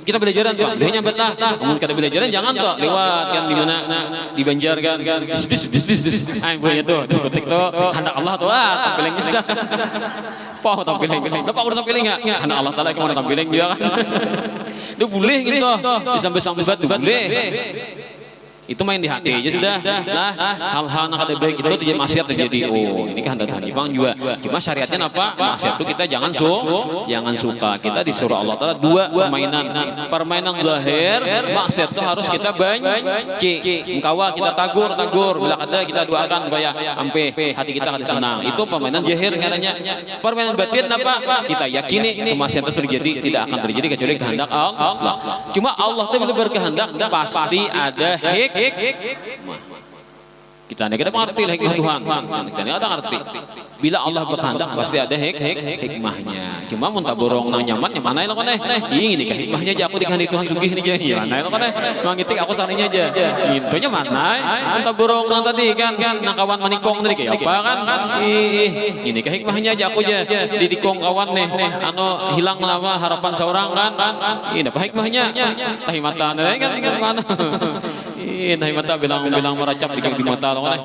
Kita belajaran bang. Boleh nyambet lah. Namun kita belajaran jangan tuh lewat kan di mana di Banjar kan. Dis. Boleh tuh diskotik tuh. Kehendak Allah tuh. Tampilingnya sudah. Pau tampiling. Dapat udah tampiling nggak? Kehendak Allah Taala kemana tampiling dia kan. Itu boleh gitu. Disambat boleh. Itu main di hati aja sudah. Nah, hal-hal yang ada baik itu tidak maksiat terjadi. Oh, ini kehendak Tuhan juga. Cuma syariatnya apa? Maksiat itu kita jangan suka. Kita disuruh Allah Taala dua permainan zahir, maksiat itu harus kita benci. Engkawa kita tagur, bila ada kita doakan supaya sampai hati kita akan senang. Itu permainan zahir katanya. Permainan batin apa? Kita yakini maksiat itu terjadi tidak akan terjadi kecuali kehendak Allah. Cuma Allah itu bila berkehendak pasti ada kita mengerti hikmah Tuhan. Kita ada ngerti. Bila Allah berkehendak pasti ada hikmahnya. Cuma mun taborong nang nyaman yang mana lo kan ini kah hikmahnya aja aku dikehendaki Tuhan sugih ni je. Mana lo kan mangitik aku sarinya aja. Intonya mana? Mun taborong nang tadi kan nang kawan manikong tadi kayak apa kan? Ini kah hikmahnya aja aku aja ditikong kawan nih. Anu hilang lama harapan seorang kan. Ini apa hikmahnya? Tahimatan kan mana? Ini mata bilang meracap di mata lo kan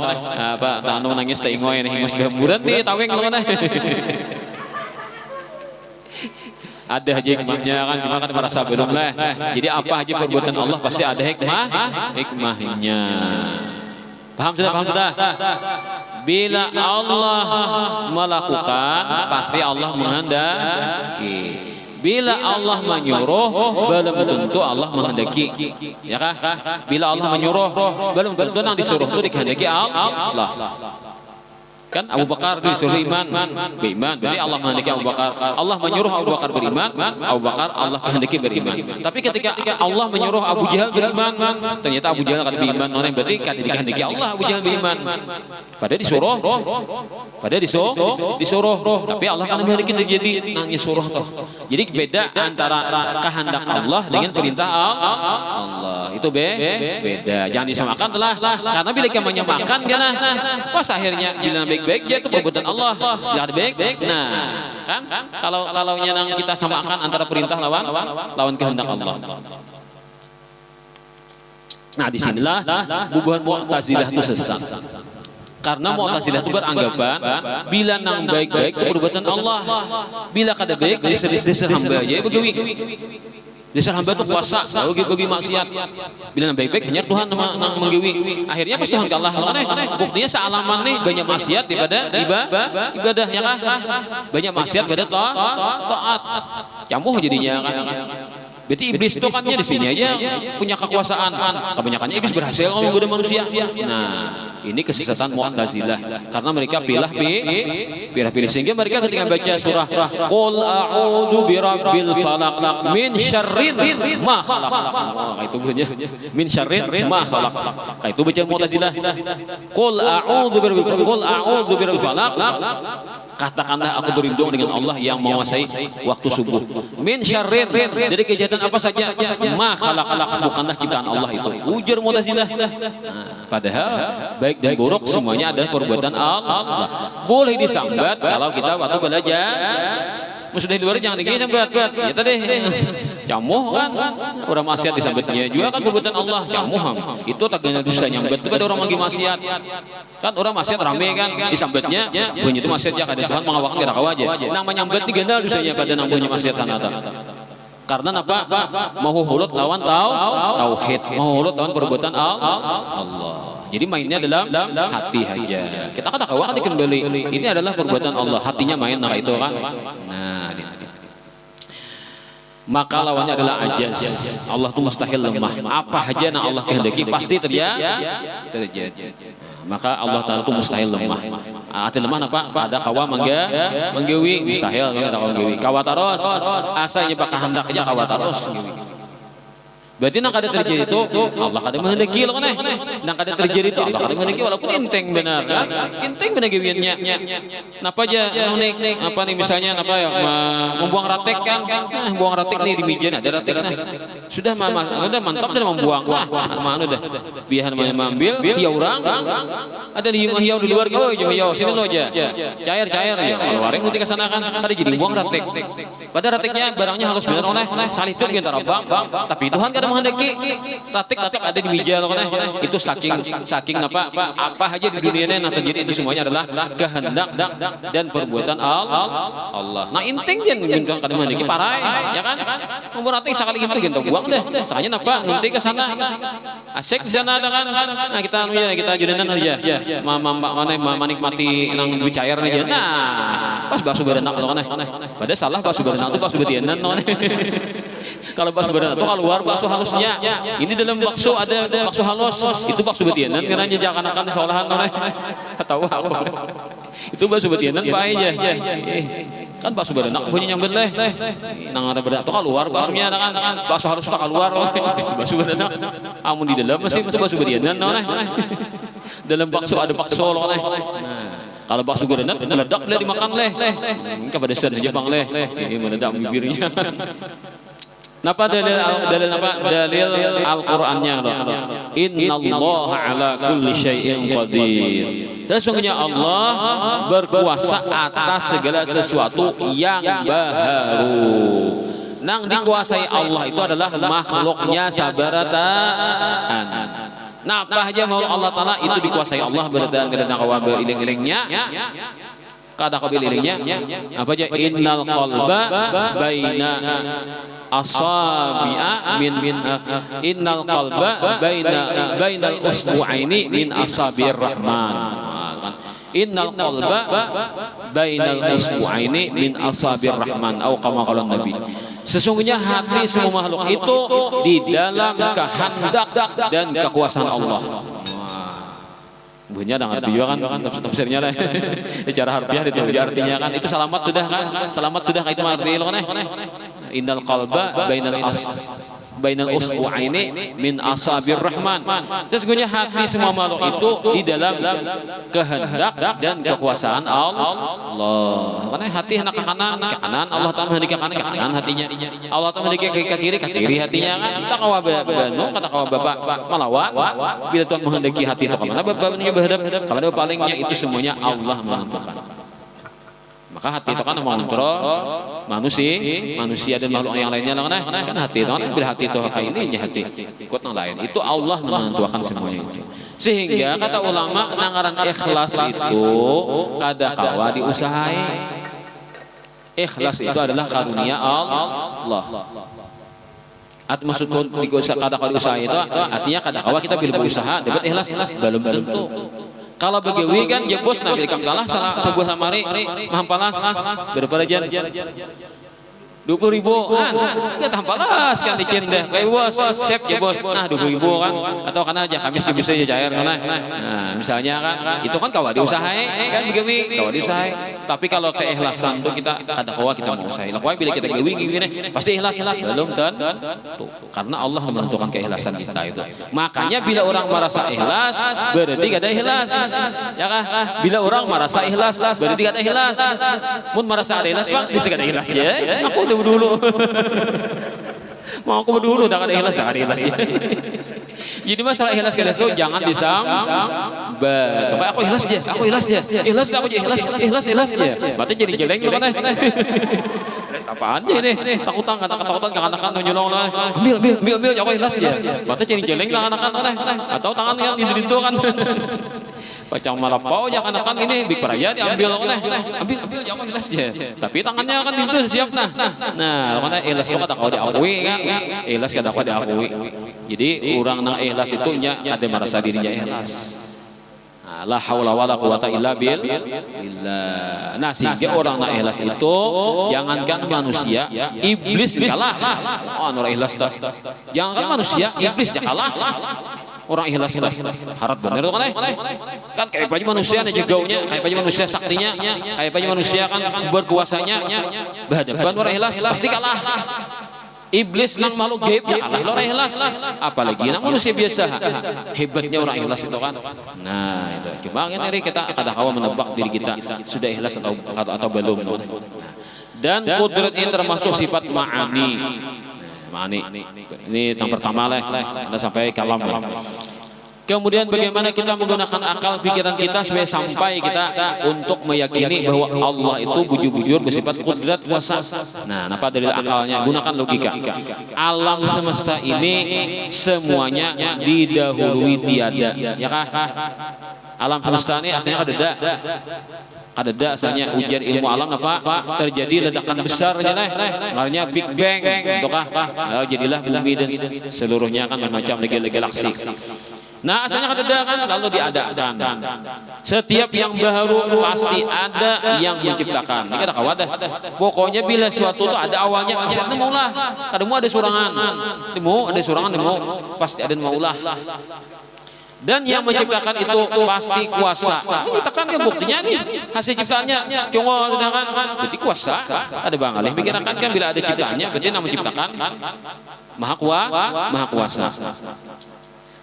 apa tanu nangis tak ingoy nih mas berhamburan nih taweng lo kan ada aja hikmahnya kan cuma kan merasa belum lah. Jadi apa aja perbuatan Allah pasti ada hikmahnya. Paham sudah? Bila Allah melakukan pasti Allah menghendaki. Bila Allah menyuruh belum tentu Allah menghendaki. Ya kah? Bila Allah menyuruh belum tentu yang disuruh itu dikehendaki Allah. Kan Abu Bakar disuruh beriman. Jadi Allah menghendaki Abu Bakar. Allah menyuruh Abu Bakar beriman, Abu Bakar Allah kehendaki beriman. Tapi ketika Allah menyuruh Abu Jahal beriman, ternyata Abu Jahal kan beriman, berarti kan dikehendaki Allah Abu Jahal beriman. Padahal disuruh. Tapi Allah kan menghendaki terjadi nangis suruh toh. Jadi beda antara kehendak Allah dengan perintah Allah. Itu beda. Jangan disamakan telah. Karena bila kita menyamakan pas akhirnya jalan baik-baik dia itu perbuatan Allah. Jangan baik-baik. Nah, kan kalau nyenang kita samakan antara perintah lawan kehendak Allah. Nah, disinilah bubuhan Mu'tazilah itu sesat. Karena Mu'tazilah itu beranggapan bila nang baik-baik itu perbuatan Allah. Bila kada baik disir hamba aja begitu. Disir hamba itu puasa, bagi maksiat. Bila nang baik-baik hanya Tuhan nang menggiwi. Akhirnya pas Tuhan kalah buktinya sealaman nih banyak maksiat daripada ibadah ya kan. Banyak maksiat pada taat. Camuh jadinya kan. Berarti iblis itu kan di sini aja punya kekuasaan. Kebanyakannya iblis berhasil menggoda manusia. Nah, ini kesesatan Mu'tazilah karena mereka pilih sehingga mereka ketika baca surah Qul a'udzu birabbil falaq min syarrin ma khalaq. Itu bunyinya min syarrin ma khalaq. Itu baca Mu'tazilah. Qul a'udzu birabbil falaq. Katakanlah aku berlindung dengan Allah yang menguasai waktu subuh. Min syarrir, dari kejahatan apa saja. Ma khalaq, bukanlah ciptaan Allah itu. Ujar Mu'tazilah. Padahal baik dan buruk semuanya adalah perbuatan Allah. Boleh disambat kalau kita waktu belajar. Sudah di luar jangan digini sambat. Ya tadi camuh kan orang maksiat disambatnya juga kan perbuatan Allah. Camuh itu tagana dosa nyambat itu pada orang lagi maksiat. Kan orang maksiat rame kan disambatnya bunyi itu maksiat ya kada Tuhan mengawakan kada kawa aja. Nama nyambat diganda dosanya pada nampunya maksiat sanata. Karena apa? Mau hulut lawan tauhid, mau hulut lawan perbuatan Allah. Jadi mainnya dalam hati aja. Kita kada kawa kan dikembali. Ini adalah perbuatan Allah. Hatinya main nah itu kan. Nah, maka lawannya adalah ajaz. Allah itu mustahil lemah. Apa aja yang Allah kehendaki pasti terjadi. Maka Allah Ta'ala itu mustahil lemah. Arti lemah apa? Ada kawa menggewi mustahil kawa taros. Asalnya bakal hendak aja kawa taros. Berarti nang kada terjadi itu Allah kada menghendaki loh kan. Nang kada terjadi itu Allah kada menghendaki walaupun inteng benar kan. Inteng benar gewiannya. Napa aja unik apa nih misalnya napa ya membuang ratek kan. Buang ratek nih di meja ada ratek nah. Sudah udah mantap udah membuang. Wah, mana udah. Biar mengambil hiau orang. Ada di hiau di luar oh hiau sini lo aja. Cair ya. Kalau waring nanti ke sana kan kada jadi buang ratek. Pada rateknya barangnya halus benar oleh salih itu antara bang tapi Tuhan kada menghendaki ratik ada di meja loh kan itu saking apa aja di dunia ini nah terjadi itu semuanya adalah kehendak dan perbuatan Allah. Nah inting dia minta kada menghendaki parai ya kan membuat ratik sekali itu kita buang deh sakanya apa nanti ke sana asik di sana ada kan nah kita judenan aja menikmati nang cair aja nah pas basuh berenak loh kan padahal salah basuh berenak itu basuh betianan loh kalau bakso berenak itu keluar bakso halusnya. Ini dalam bakso ada bakso halus. Itu bakso betianan karena jangan sekolahan oleh tahu aku. Itu bakso betianan Pak aja. Kan bakso berenak punya nyambet leh. Nang ada berenak itu keluar baksonya kan. Bakso halus tak keluar loh. Bakso berenak. Amun di dalam masih itu bakso betianan oleh. Dalam bakso ada bakso loh oleh. Kalau bakso berenak meledak leh dimakan leh. Kepedesan aja bang leh. Ini meledak bibirnya. Napa dalil Al-Qur'annya Innallaha ala kulli syai'in qadir. Sesungguhnya Allah berkuasa atas segala sesuatu yang baharu. Nang dikuasai Allah itu adalah makhluknya sabarataan. Nah, apa aja mau Allah Ta'ala itu dikuasai Allah berdasarkan kedatangan kawan beriling-ilingnya. Kata kabililingnya apa aja innal qalba baina asabi'a min innal qalba bainal usbu'aini min asabir rahman innal qalba bainal usbu'aini min asabir rahman atau kama qala nabi sesungguhnya hati semua makhluk itu di dalam kehendak dan kekuasaan Allah. Bunya ada ngerti juga kan tafsirnya lah. Secara harfiah itu artinya kan itu selamat sudah kan? Selamat sudah itu arti lo kan? Innal qalba bainal usbu'aini min asabir rahman. Sesungguhnya hati semua makhluk itu di dalam kehendak dan kekuasaan Allah. Karena hati hendak ke kanan, Allah Ta'ala menghendaki ke kanan hatinya. Allah Ta'ala menghendaki ke kiri hatinya kan. Kita kawa banu, kata kawa bapak malawat. Bila Tuhan menghendaki hati itu kemana? Bapak berhadap kepada palingnya itu semuanya Allah menentukan. Maka hati itu kan mengontrol manusia dan makhluk yang lainnya kan hati itu kan bila hati itu kayak ini hati ikut yang lain itu Allah menentukan semuanya itu. Sehingga kata ulama penanggaran ikhlas itu kadakawa diusahai. Ikhlas itu adalah karunia Allah. Maksud kadakawa diusahai itu artinya kadakawa kita bila berusaha dapat ikhlas belum tentu. Kalau begawi kan ya bos nabi kalah salah sebuah lamari mahampalas berapa aja 20.000 kan kita hampalas kan dicin deh kayak bos sep ya bos nah 20.000 kan atau karena aja kami bisa aja cair kan nah misalnya kan itu kan kawa diusahai kan begawi kawa diusahai tapi kalau keikhlasan itu kita kadakawa kita mau usaha lakukan bila kita gawi gini pasti ikhlas belum kan tuh karena Allah menentukan keikhlasan kita itu makanya bila orang merasa ikhlas berarti gak ada ikhlas ya kan bila orang merasa ikhlas berarti gak ada ikhlas mun merasa ada ikhlas bang bisa gak ada ikhlas ya aku udah dulu mau aku dulu udah ada ikhlas ya jadi masalah ikhlas kau jangan disambat kayak aku ikhlas aja ikhlas gak aku ikhlas aja berarti jadi jeleng lu kan apaan aja ini takutan anak-anak nyolong lah ambil aku ikhlas aja berarti jadi jeleng lah anak-anak atau tangan yang di-itu kan pacang malapau ya kan ini big peraya diambil ambil jangan ikhlas ya tapi tangannya kan itu siap nah karena ikhlas itu kata kau diakui kan ikhlas kata kau diakui jadi orang nang ikhlas itu nya kada merasa dirinya ikhlas la haula wala quwata illa billah. Nah sehingga orang nang ikhlas itu jangankan manusia iblis kalah nur ikhlas jangankan manusia iblis kalah orang ikhlas harap bener kan kayak baju manusia ada jegaunya kayak baju manusia saktinya kayak baju manusia kan berkuasanya berhadapan orang ikhlas pasti kalah iblis nang makhluk gaib ya kalah orang ikhlas apalagi nang manusia biasa hebatnya orang ikhlas itu kan nah itu cuma ini kita kadang-kadang menebak diri kita sudah ikhlas atau belum dan qudrat ini termasuk sifat ma'ani ini yang pertama lah kita sampai kalam lah. Kemudian bagaimana kita menggunakan akal pikiran kita sampai kita untuk meyakini bahwa Allah itu bujur-bujur bersifat kudrat kuasa. Nah, apa dalil akalnya? Gunakan logika. Alam semesta ini semuanya didahului tiada, ya kah? Alam semesta ini aslinya kadada asalnya ujian ilmu alam apa terjadi ledakan besar makanya Big Bang entahkah jadilah bumi dan seluruhnya kan macam galaksi. Nah asalnya kadada kan lalu diadakan setiap yang baru pasti ada yang menciptakan ini kata kawadah pokoknya bila suatu itu ada awalnya pasti ada maulah kadang ada surangan demo pasti ada maulah dan yang menciptakan itu pasti kuasa. Kita kan buktinya nih hasil ciptaannya. Cuma sudah kan berarti kuasa. Ada bang alih pikirkan kan bila ada ciptaannya berarti yang menciptakan maha kuasa.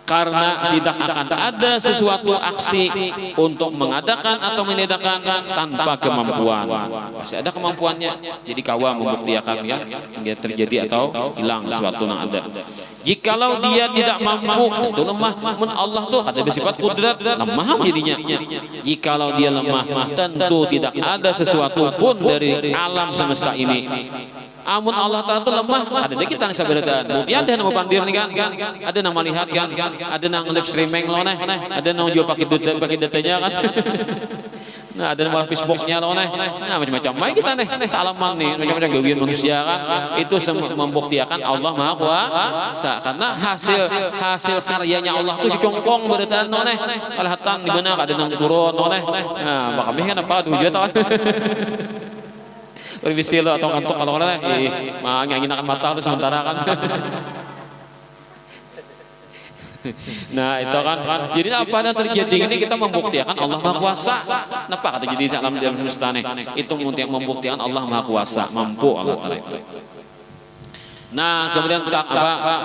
Karena tidak akan ada sesuatu aksi untuk mengadakan atau meniadakan tanpa kemampuan. Pasti ada kemampuannya. Jadi kawa membuktikan ya dia terjadi atau hilang sesuatu yang ada. Jikalau dia tidak mampu, tentu lemah. Allah tuh ada bersifat kudrat, lemah jadinya. Jikalau dia lemah, tentu tidak ada sesuatu pun dari alam semesta ini. Amun Allah Ta'ala itu lemah, ada di kita nih sabaratan. Bukti ada yang mau pandir nih kan, ada yang melihat kan, ada yang live streaming loh nih, ada yang jual pakai datanya kan. Nah ada yang malah Facebooknya loh nih, nah macam-macam. Main kita nih, salaman nih, macam-macam gawian manusia kan. Itu membuktikan Allah Maha Kuasa. Karena hasil karyanya Allah itu dicongkong berdatan loh nih. Kalahatan di mana ada yang turun loh nih. Nah bakal kan apa tujuh tahun. Berbisi lo atau ngantuk kalau mana ngangin akan mata lu sementara kan. Nah itu kan, jadi apa yang terjadi ini kita membuktikan Allah Maha Kuasa. Kenapa kata jadi alam semesta nih? Itu membuktikan Allah Maha Kuasa, mampu Allah Taala itu. Nah kemudian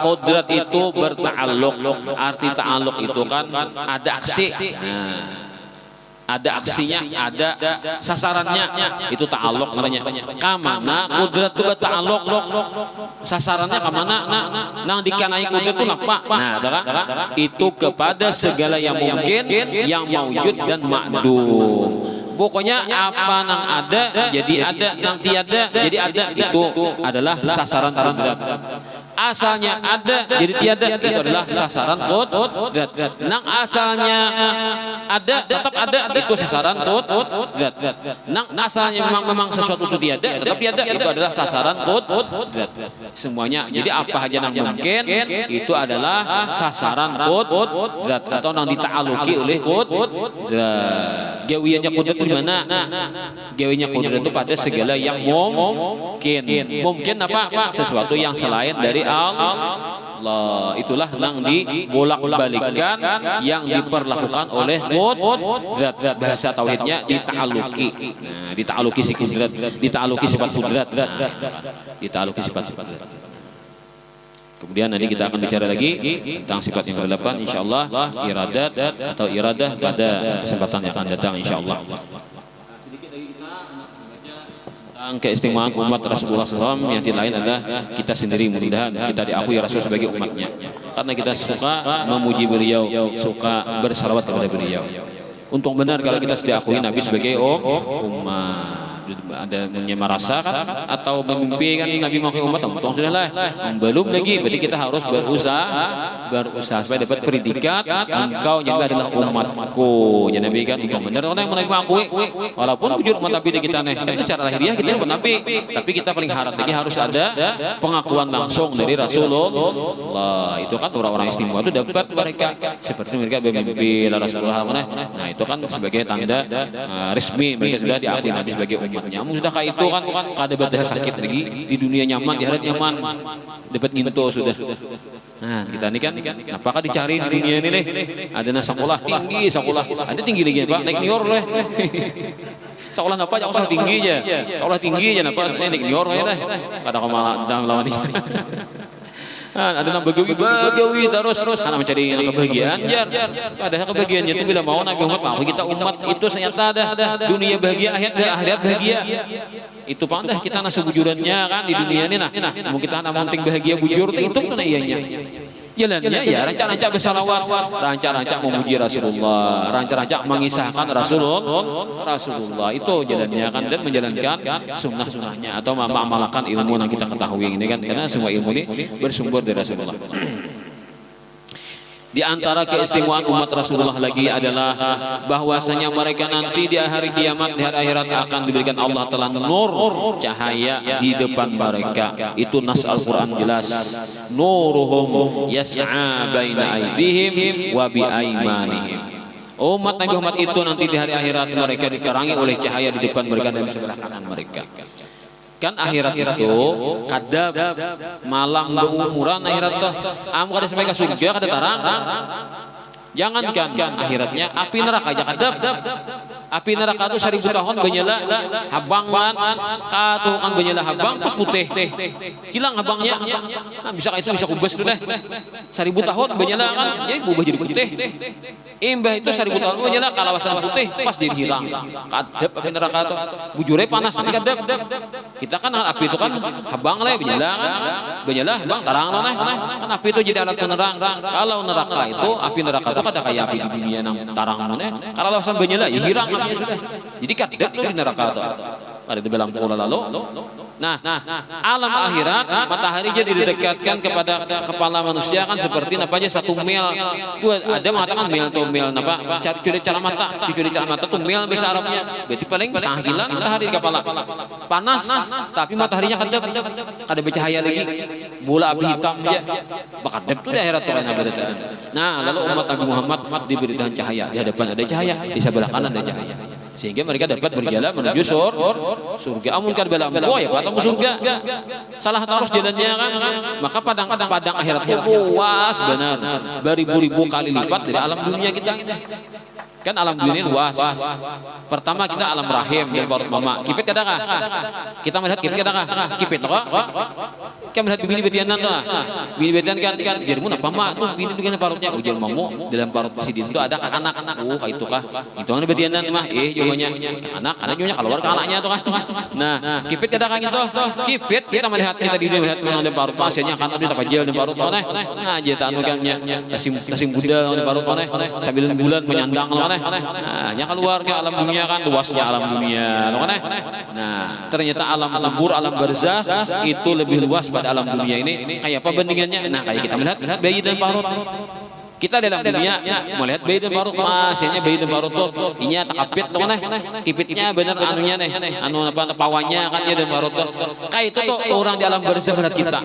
kodrat itu berta'alluq. Arti ta'alluq itu kan ada aksi. Nah, ada aksinya, ada sasarannya, itu ta'alluq namanya. Kamana kudrat itu ta'alluq, sasarannya kamana? Nang dikanai kudrat itu apa? Nah, itu kepada segala yang mungkin, yang maujud dan ma'dum. Pokoknya apa nang ada jadi ada, nang tiada jadi ada, itu adalah sasaran kudrat. Asalnya ada jadi tiada, itu adalah sasaran kudrat. Nang asalnya ada tetap ada, itu sasaran kudrat. Nang asalnya memang sesuatu itu tiada tetap tiada, itu adalah sasaran kudrat. Semuanya jadi apa aja nang mungkin itu adalah sasaran kudrat atau nang dita'aluki oleh kudrat. Gawiannya kudrat di mana? Gawiannya kudrat itu pada segala yang mungkin. Mungkin apa? Sesuatu yang selain dari Allah. Itulah yang dibolak-balikkan, yang diperlakukan oleh kudrat. Bahasa tauhidnya dita'aluki. Nah, dita'aluki si kudrat, dita'aluki sifat kudrat. Dita'aluki sifat kudrat. Kemudian nanti kita akan bicara lagi tentang sifat yang ke-8 insyaallah, iradat atau iradah pada kesempatan yang akan datang insyaallah. Tentang keistimewaan umat Rasulullah SAW yang tidak lain adalah kita sendiri, mudah-mudahan kita diakui Rasul sebagai umatnya, karena kita suka memuji beliau, suka bersalawat kepada beliau. Untung benar kalau kita sudah akui Nabi sebagai umat. Ada merasa kan atau memimpi kan Nabi mau ke umat, untung sudahlah. Belum lagi, berarti kita harus berusaha supaya dapat predikat engkau juga adalah umatku. Ya Nabi kan untung benar orang yang Nabi mengakui, walaupun wujud umat Nabi di kita nih. Karena secara lahiriah kita bukan Nabi, tapi kita paling harap lagi harus ada pengakuan langsung dari Rasulullah. Itu kan orang-orang istimewa itu dapat mereka seperti mereka bermimpi Rasulullah. Nah itu kan sebagai tanda resmi mereka sudah diakui Nabi sebagai umat. Nyamuk sudah kayak itu kan kada berdah sakit lagi di dunia nyaman, di akhirat nyaman, dapat nginto sudah. Nah kita ini kan apakah dicari di dunia ini nih? Ada sekolah tinggi, sekolah ada tinggi lagi Pak, naik nior lah. Sekolah apa? Sekolah tinggi aja, sekolah tinggi aja apa? Naik nior ya dah. Kada kau malah dang lawan ini. Ada yang bagawi terus karena mencari kebahagiaan jar. Padahal kebahagiaannya itu bila mau Nabi Muhammad mau kita umat itu ternyata ada dunia bahagia, akhirat bahagia. Itu pandah kita nasi bujurannya kan di dunia ini nah. Mau kita nak penting bahagia bujur itu kan ianya. Jalannya ya rancak-rancak bersalawat, rancak-rancak memuji Rasulullah, rancak-rancak mengisahkan Rasulullah itu jalannya kan, dan menjalankan sunnah-sunnahnya atau mengamalkan ilmu yang kita ketahui ini kan, karena semua ilmu ini bersumber dari Rasulullah. Di antara keistimewaan umat Rasulullah lagi adalah bahwasanya mereka nanti di hari kiamat, di hari akhirat akan diberikan Allah Ta'ala nur, cahaya di depan mereka. Itu nas Al-Quran jelas. Nuruhum yas'a baina aydihim wa bi aymanihim. Umat Nabi Muhammad itu nanti di hari akhirat mereka diterangi oleh cahaya di depan mereka dan di sebelah kanan mereka. Kan akhirat itu kadab malam berumuran akhirat tuh am kada sampai ke surga kada tarang. Jangankan akhiratnya, api neraka aja kadab. Api neraka itu 1000 tahun menyala habang man katuh kan menyala habang terus putih hilang habangnya. Nah, bisa itu bisa kubas tuh deh 1000 tahun menyala kan jadi berubah jadi putih. Imbah itu 1000 tahun menyala kalawasan putih pas jadi hilang. Kadab api neraka itu bujurnya panas ini kadab. Kita kan api itu kan habang lah menyala kan menyala habang tarang lah kan api itu jadi alat penerang. Kalau neraka itu api neraka itu kada kayak api di dunia nang tarang mana kalawasan menyala ya hilang. Sudah. Jadi kadang di neraka itu ada di dalam pola lalu. Nah, alam akhirat matahari jadi didekatkan kepada kepala manusia kan seperti apa aja 1 mil. Itu ada mengatakan mil tuh mil apa? Curi cara mata tuh mil bahasa Arabnya. Berarti paling setengah hilang matahari di kepala. Panas, tapi mataharinya kadep, kada bercahaya lagi. Bola api hitam aja. Bakadep tuh di akhirat tuh Nah, lalu umat Nabi Muhammad diberikan cahaya. Di hadapan ada cahaya, di sebelah kanan ada cahaya. sehingga mereka dapat berjalan menuju surga. Amun kan bala ambo ya ketemu surga. Salah terus jalannya kan, maka padang akhirat itu luas benar, beribu-ribu kali lipat dari alam dunia kita. Kan alam dunia luas. Pertama kita alam rahim dari parut mama. Kipit kadakah? Kita melihat kipit kadakah? Kipit kok? Kita melihat bini betianan tuh. Bini betian kan jermun apa mak tuh bini dengan parutnya ujar mamu dalam parut sidin itu ada anak-anak. Kayak itu kah? Itu kan betianan mah jawabannya anak karena jawabnya keluar ke anaknya tuh kan. Nah, kipit kadakah gitu? Kipit kita melihat kita di dunia melihat dalam parut pasiennya kan ada apa jauh dalam parut mana? Nah, jeta anu kan nya kasing budal dalam parut mana? 9 bulan menyandang mana? Nah, nya keluar ke alam dunia kan luasnya alam dunia, nah ternyata alam kubur, alam barzakh itu lebih luas pada alam dunia ini. Kayak apa bandingannya? Nah, kayak kita melihat bayi dan parut. Kita dalam dunia melihat bayi dan parut, masanya bayi dan parut tuh inya takapit tuh kan, kipitnya bener anunya nih, anu apa pawanya kan ya dan parut tuh. Kayak itu tuh orang di alam barzakh melihat kita.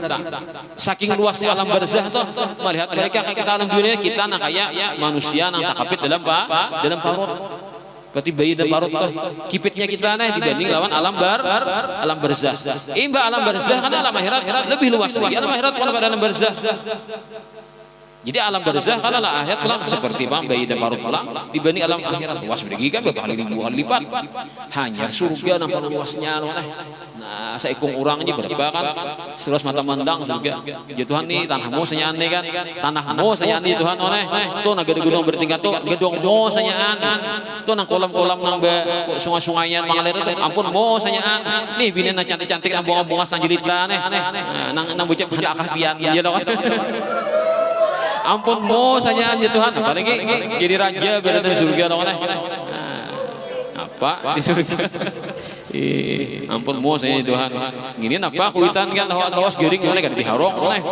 Saking luasnya alam barzakh tuh melihat mereka kayak kita alam dunia, kita nah kayak manusia yang takapit dalam parut. Berarti bayi dan parut tuh kipitnya kita nih dibanding lawan alam barzakh. Imba alam barzakh kan alam akhirat lebih luas lagi. Alam akhirat pada alam barzakh. Jadi alam barzakh kan alam akhirat pulang seperti bayi dan parut pulang dibanding alam akhirat luas bergi kan berkali-ribu kali lipat. Hanya surga nampak luasnya loh. Nah, seikung orang aja berapa kan? Seluas mata mandang surga. Ya Tuhan nih tanahmu senyaan nih kan? Tanahmu senyaan nih Tuhan oleh. Tuh nang gedung bertingkat tuh gedungmu senyaan. Tuh nang kolam-kolam nang sungai-sungainya mengalir tuh ampun mo senyaan. Nih bini nang cantik-cantik nang bunga-bunga sanjilita nih. Nang bocah pada akapian ya loh. Ampun mo senyaan ya Tuhan. Apalagi jadi raja berada di surga loh oleh. Apa di surga? Ampun mo saya Tuhan. Gini napa kuitan kan lawas gering oleh kada diharong oleh.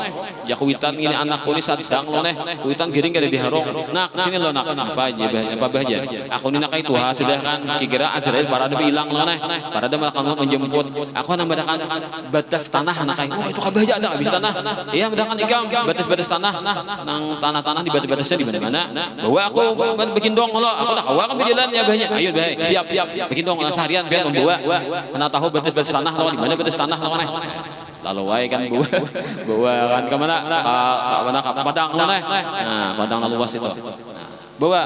Ya kuitan ini anakku ni sadang oleh. Kuitan gering kada diharong. Nak sini lo nak apa aja apa aja. Aku ni nak itu sudah kan kira Azrail para ada hilang oleh. Para ada malah menjemput. Aku nambahkan batas tanah anak kain. Oh itu kabeh aja ada habis tanah. Iya mendakan ikam batas-batas tanah. Nang tanah-tanah di batas-batasnya di mana-mana. Bawa aku bikin dong lo. Aku nak awak kan berjalan ya banyak. Ayo baik siap bikin dong seharian biar membawa. Karena tahu batas-batas tanah lawan di mana batas tanah lawan lalu wae kan bawa kan ke mana ke padang lawan nah padang lalu luas itu bawa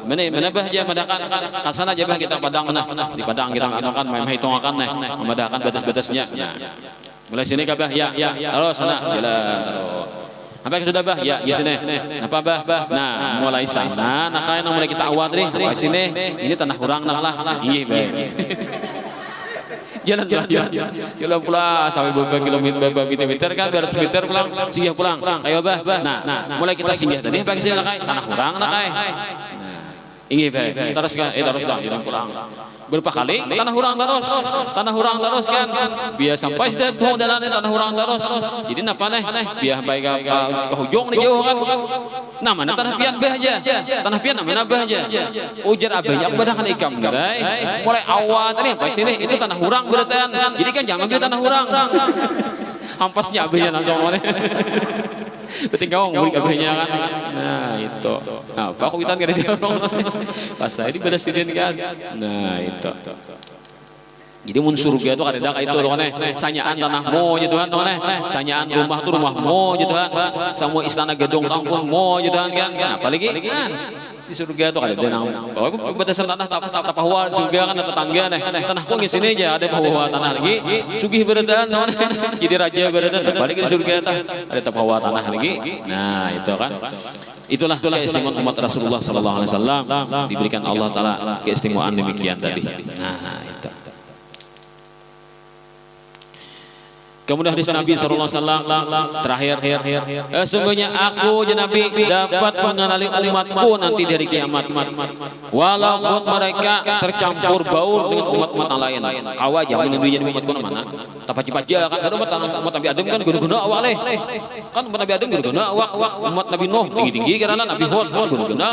mana bah aja madakan kan sana aja bah kita padang nah di padang kita kan main hitung akan nah madakan batas-batasnya mulai sini kabah ya terus sana jalan terus sampai sudah bah ya di sini apa bah nah mulai sana nah kalian mulai kita awal nih mulai sini ini tanah kurang nah lah iya baik jalan pula sampai beberapa kilometer kan 200 meter pulang singgah pulang kayak bah nah mulai kita singgah tadi pakai sini kai tanah kurang nah kai ingin baik terus kan terus jalan pulang berapa kali tanah hurang terus kan biar sampai sudah tuh dalam tanah hurang terus jadi napa nih biar sampai ke hujung nih jauh kan namanya tanah pian bah aja tanah pian namanya bah aja ujar abahnya aku badakan ikam gerai mulai awal tadi sampai sini itu tanah hurang beratan jadi kan jangan ambil tanah hurang hampasnya abahnya langsung mulai penting kau ngomong abahnya kan nah itu nah apa aku itan gak ada di orang pas saya di pada sidin kan nah itu jadi mun surga itu kada itu loh kan sanyaan tanahmu ya Tuhan kan sanyaan rumah tuh rumahmu ya Tuhan semua istana gedung tangpunmu ya Tuhan kan apalagi kan di surga itu kada nang batasan tanah tapahwa surga kan ada tetangga nih tanahku di sini aja ada pahwa tanah lagi sugih beradaan jadi raja beradaan apalagi di surga itu ada tapahwa tanah lagi nah itu kan itulah keistimewaan umat Rasulullah sallallahu alaihi wasallam diberikan Allah taala keistimewaan demikian tadi nah itu. Kemudian hadis Nabi SAW terakhir, sesungguhnya aku ya Nabi dapat mengenali umatku nanti dari kiamat, walaupun mereka tercampur baur dengan umat-umat lain. Kau aja menunggu jadi umatku mana? Tapi paja kan ada umat Nabi Adam kan guna-guna awak leh, kan umat Nabi Adam guna-guna awak umat Nabi Nuh tinggi-tinggi karena Nabi Hud guna-guna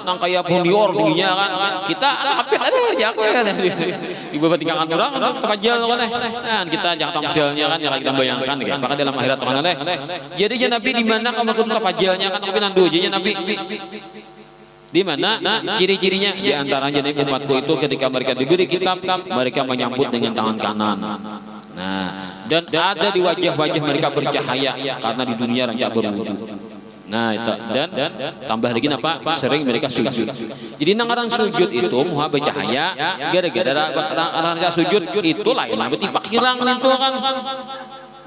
nang kayak pundior tingginya kan. Kita apit ada aja aku kan di bawah tingkangan orang terpajal kan kita jangan tamsilnya kan kita bayangkan ya, maka dalam akhirat teman oleh. Jadi Nabi di mana kamu tuh tapajalnya kan aku nandu jadi Nabi Di mana ciri-cirinya? Di antaranya dari umatku itu ketika mereka diberi kitab, mereka menyambut dengan tangan kanan. Nah, dan ada di wajah-wajah mereka bercahaya karena di dunia rancak berwudu. Nah itu, dan tambah lagi apa? Sering mereka sujud. Jadi nangaran sujud itu muha bercahaya gara-gara rancak sujud itu lain lah beti pakirang itu kan.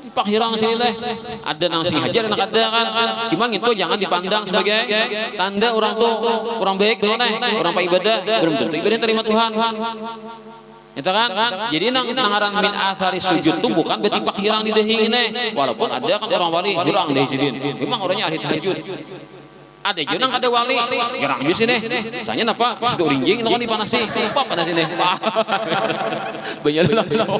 Pakhirang sini leh ada nang sing hajar anak ada kan cuma itu jangan dipandang sebagai tanda orang tuh orang baik orang pak ibadah belum tentu ibadah terima Tuhan itu kan jadi nangaran min athari sujud tuh bukan berarti pakhirang di dehi ini walaupun ada kan orang wali hirang dehi sidin memang orangnya ahli tahajud ada junang ada wali gerang di sini misalnya apa situ rinjing itu kan dipanasi apa panas ini banyak langsung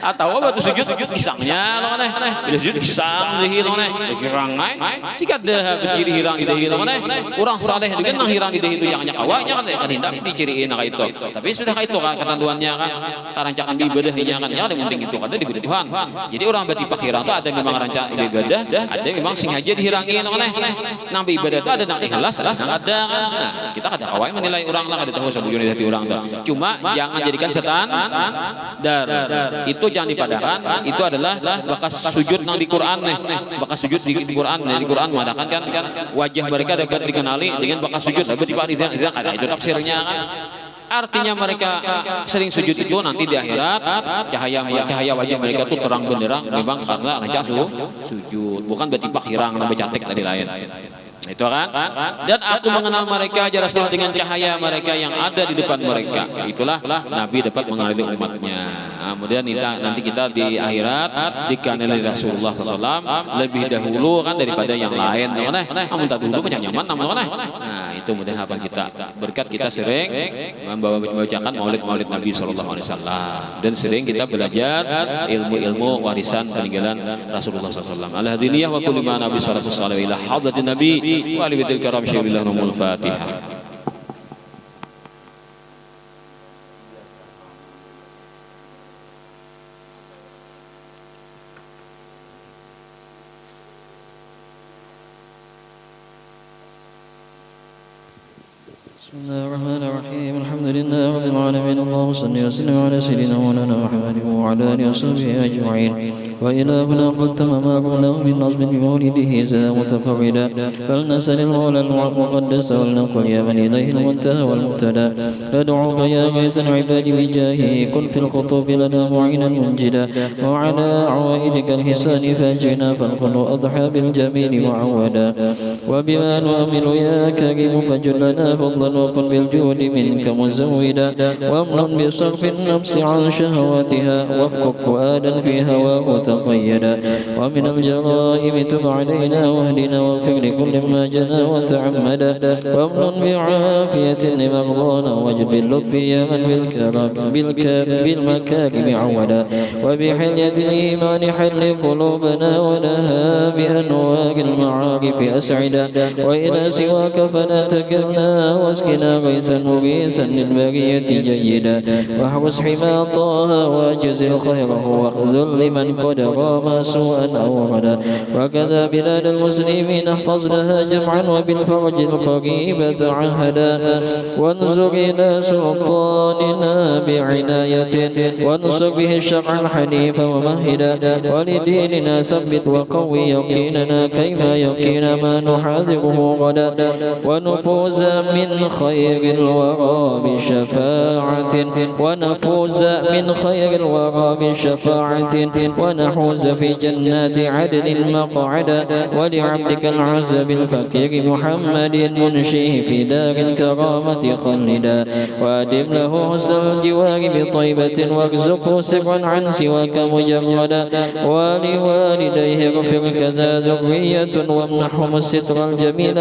atau batu sujud pisangnya lo aneh bila sujud pisang dehi lo aneh hirang ai jika ada berdiri hirang di dehi lo aneh orang saleh dengan nang hirang di dehi itu yang awalnya kan tidak diciriin kayak itu tapi sudah kayak itu kan ketentuannya kan karancakan ibadahnya kan yang penting itu ada diberi Tuhan jadi orang berarti hirang itu ada memang rancang ibadah ada memang sengaja dihirangi lo aneh nampi ibadah itu ada nang ikhlas nang ada kan nah kita kada awal menilai orang lah kada tahu sebujurnya hati orang tuh cuma jangan jadikan setan dar itu jangan dipadakan itu adalah bekas sujud nang di Quran nih bekas sujud di Quran di Quran mengadakan kan wajah mereka dapat dikenali dengan bekas sujud tapi tidak ada itu tafsirnya kan artinya mereka sering sujud itu nanti di akhirat cahaya wajah mereka tuh terang benderang memang karena rancak sujud bukan berarti pakhirang nambah cantik tadi lain itu kan dan aku mengenal mereka jelaslah dengan cahaya mereka yang ada di depan mereka itulah Nabi dapat mengenali umatnya kemudian nanti kita di akhirat dikenali Rasulullah SAW lebih dahulu kan daripada yang lain namun tak dulu banyak nyaman namanya nah itu mudah apa kita berkat kita sering membacakan maulid Nabi SAW dan sering kita belajar ilmu-ilmu warisan peninggalan Rasulullah SAW al-hadiniyah wa kulli ma Nabi sallallahu alaihi wasallam ila hadratin Nabi وعلي بيت الكرام شيخ الله نمو الفاتحة بسم الله الرحمن الرحيم الحمد لله رب العالمين اللهم صل وسلم على سيدنا مولانا محمد وعلى اله وصحبه اجمعين وإلهنا قد تمام له من نصب بمولده زاد متفردا فلنسأل المولى المقدس ولنقل يا من إليه المنتهى والمبتدا ندعوك يا غيث العباد بجاهه كن في الخطوب لنا معينا منجدا وعلى عوائدك الحسان فاجنا فالكل أضحى بالجميل معودا وبما نؤمل يا كريم فجل لنا فضلا وكن بالجود منك مزودا وامن بصرف النفس عن شهواتها وافكك فؤادا في هواه تقيدا ومن الجرائم تب علينا واهدنا واغفر لكل ما جنى وتعمدا وامن بعافية لمرضانا واجب اللطف يا من بالمكارم عودا وبحلية الإيمان حل قلوبنا ونهى بأنوار المعارف أسعدا وإلى سواك فلا تكلنا واسكنا غيثا مغيثا للبرية جيدا واحرس حمى طه واجزل خيره واخذل لمن قد رام سوءا أو غدا وكذا بلاد المسلمين احفظ لها جمعا وبالفرج القريب تعهدا وانظر إلى سلطاننا بعناية وانصر به الشرع الحنيف ومهدا ولديننا ثبت وقوي يقيننا كيما يقين ما نحاذره غدا ونفوز من خير الورى بشفاعة ونفوز من خير الورى بشفاعة ونحوز في جنات عدن مقعدا ولعبدك العز بالفقير محمد منشيه في دار الكرامة خلدا وادم له حسن الجوار بطيبة وارزقه سرا عن سواك مجردا ولوالديه اغفر كذا ذرية وامنحهم الستر الجميل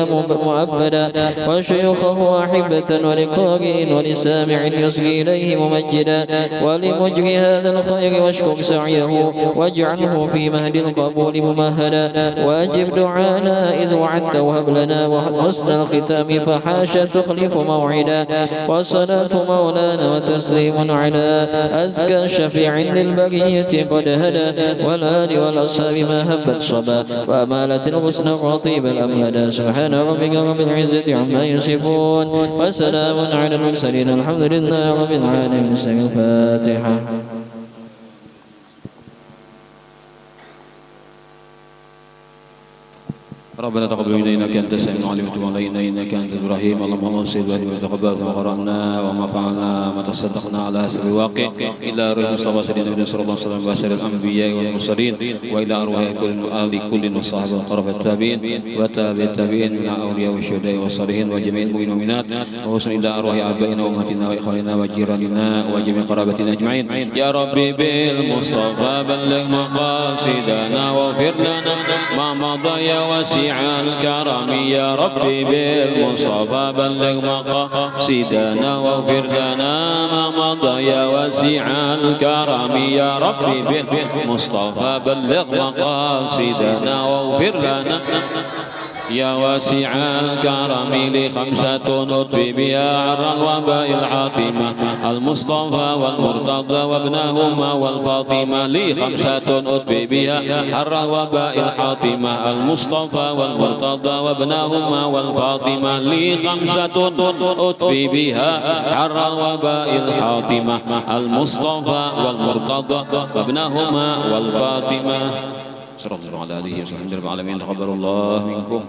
مؤبدا وشيوخه أحبة ولقارئ ولسامع يصغي إليه ممجدا ولمجري هذا الخير واشكر سعيه واجعله في مهد القبول ممهدا وأجب دعانا إذ وعدت وهب لنا وحسن الختام فحاش تخلف موعدا والصلاة مولانا وتسليم على أزكى شفيع للبرية قد هدى والآل والأصحاب ما هبت صبا فأمالت الغصن وطيب الأمهدا سبحان ربك رب العزة عما يصفون وسلام على المرسلين الحمد لله رب العالمين. الفاتحة. ربنا تقبل منا انك انت السميع العليم وتب علينا انك انت الرحيم. اللهم صل وسلم وتقبل ما قرانا وما فعلنا ما تصدقنا على حسب الواقع الى روح المصطفى سيدنا النبي صلى الله عليه وسلم وسائر الانبياء والمرسلين والى ارواح كل وآل كل والصحابه والقرب التابعين وتابع التابعين من الاولياء والشهداء والصالحين وجميع المؤمنين والمؤمنات ووصل الى ارواح ابائنا وامهاتنا واخواننا وجيراننا وجميع قرابتنا اجمعين. يا ربي بالمصطفى بلغ مقاصدنا واغفر لنا ما مضى يا وسيع الكرم. يا ربي بالمصطفى بلغ مقاصدنا واغفر لنا ما مضى يا وسيع الكرم. يا ربي بالمصطفى بلغ مقاصدنا واغفر لنا يا واسع الكرم. لخمسة نطفي بها عر الوباء العاطمة المصطفى والمرتضى وابنهما والفاطمة. لخمسة نطفي بها عر الوباء الحاطمة المصطفى والمرتضى وابنهما والفاطمة. لخمسة أطفي بها عر الوباء الحاطمة المصطفى والمرتضى وابنهما والفاطمة. صلى الله عليه وسلم. الحمد لله رب العالمين. تقبل الله منكم.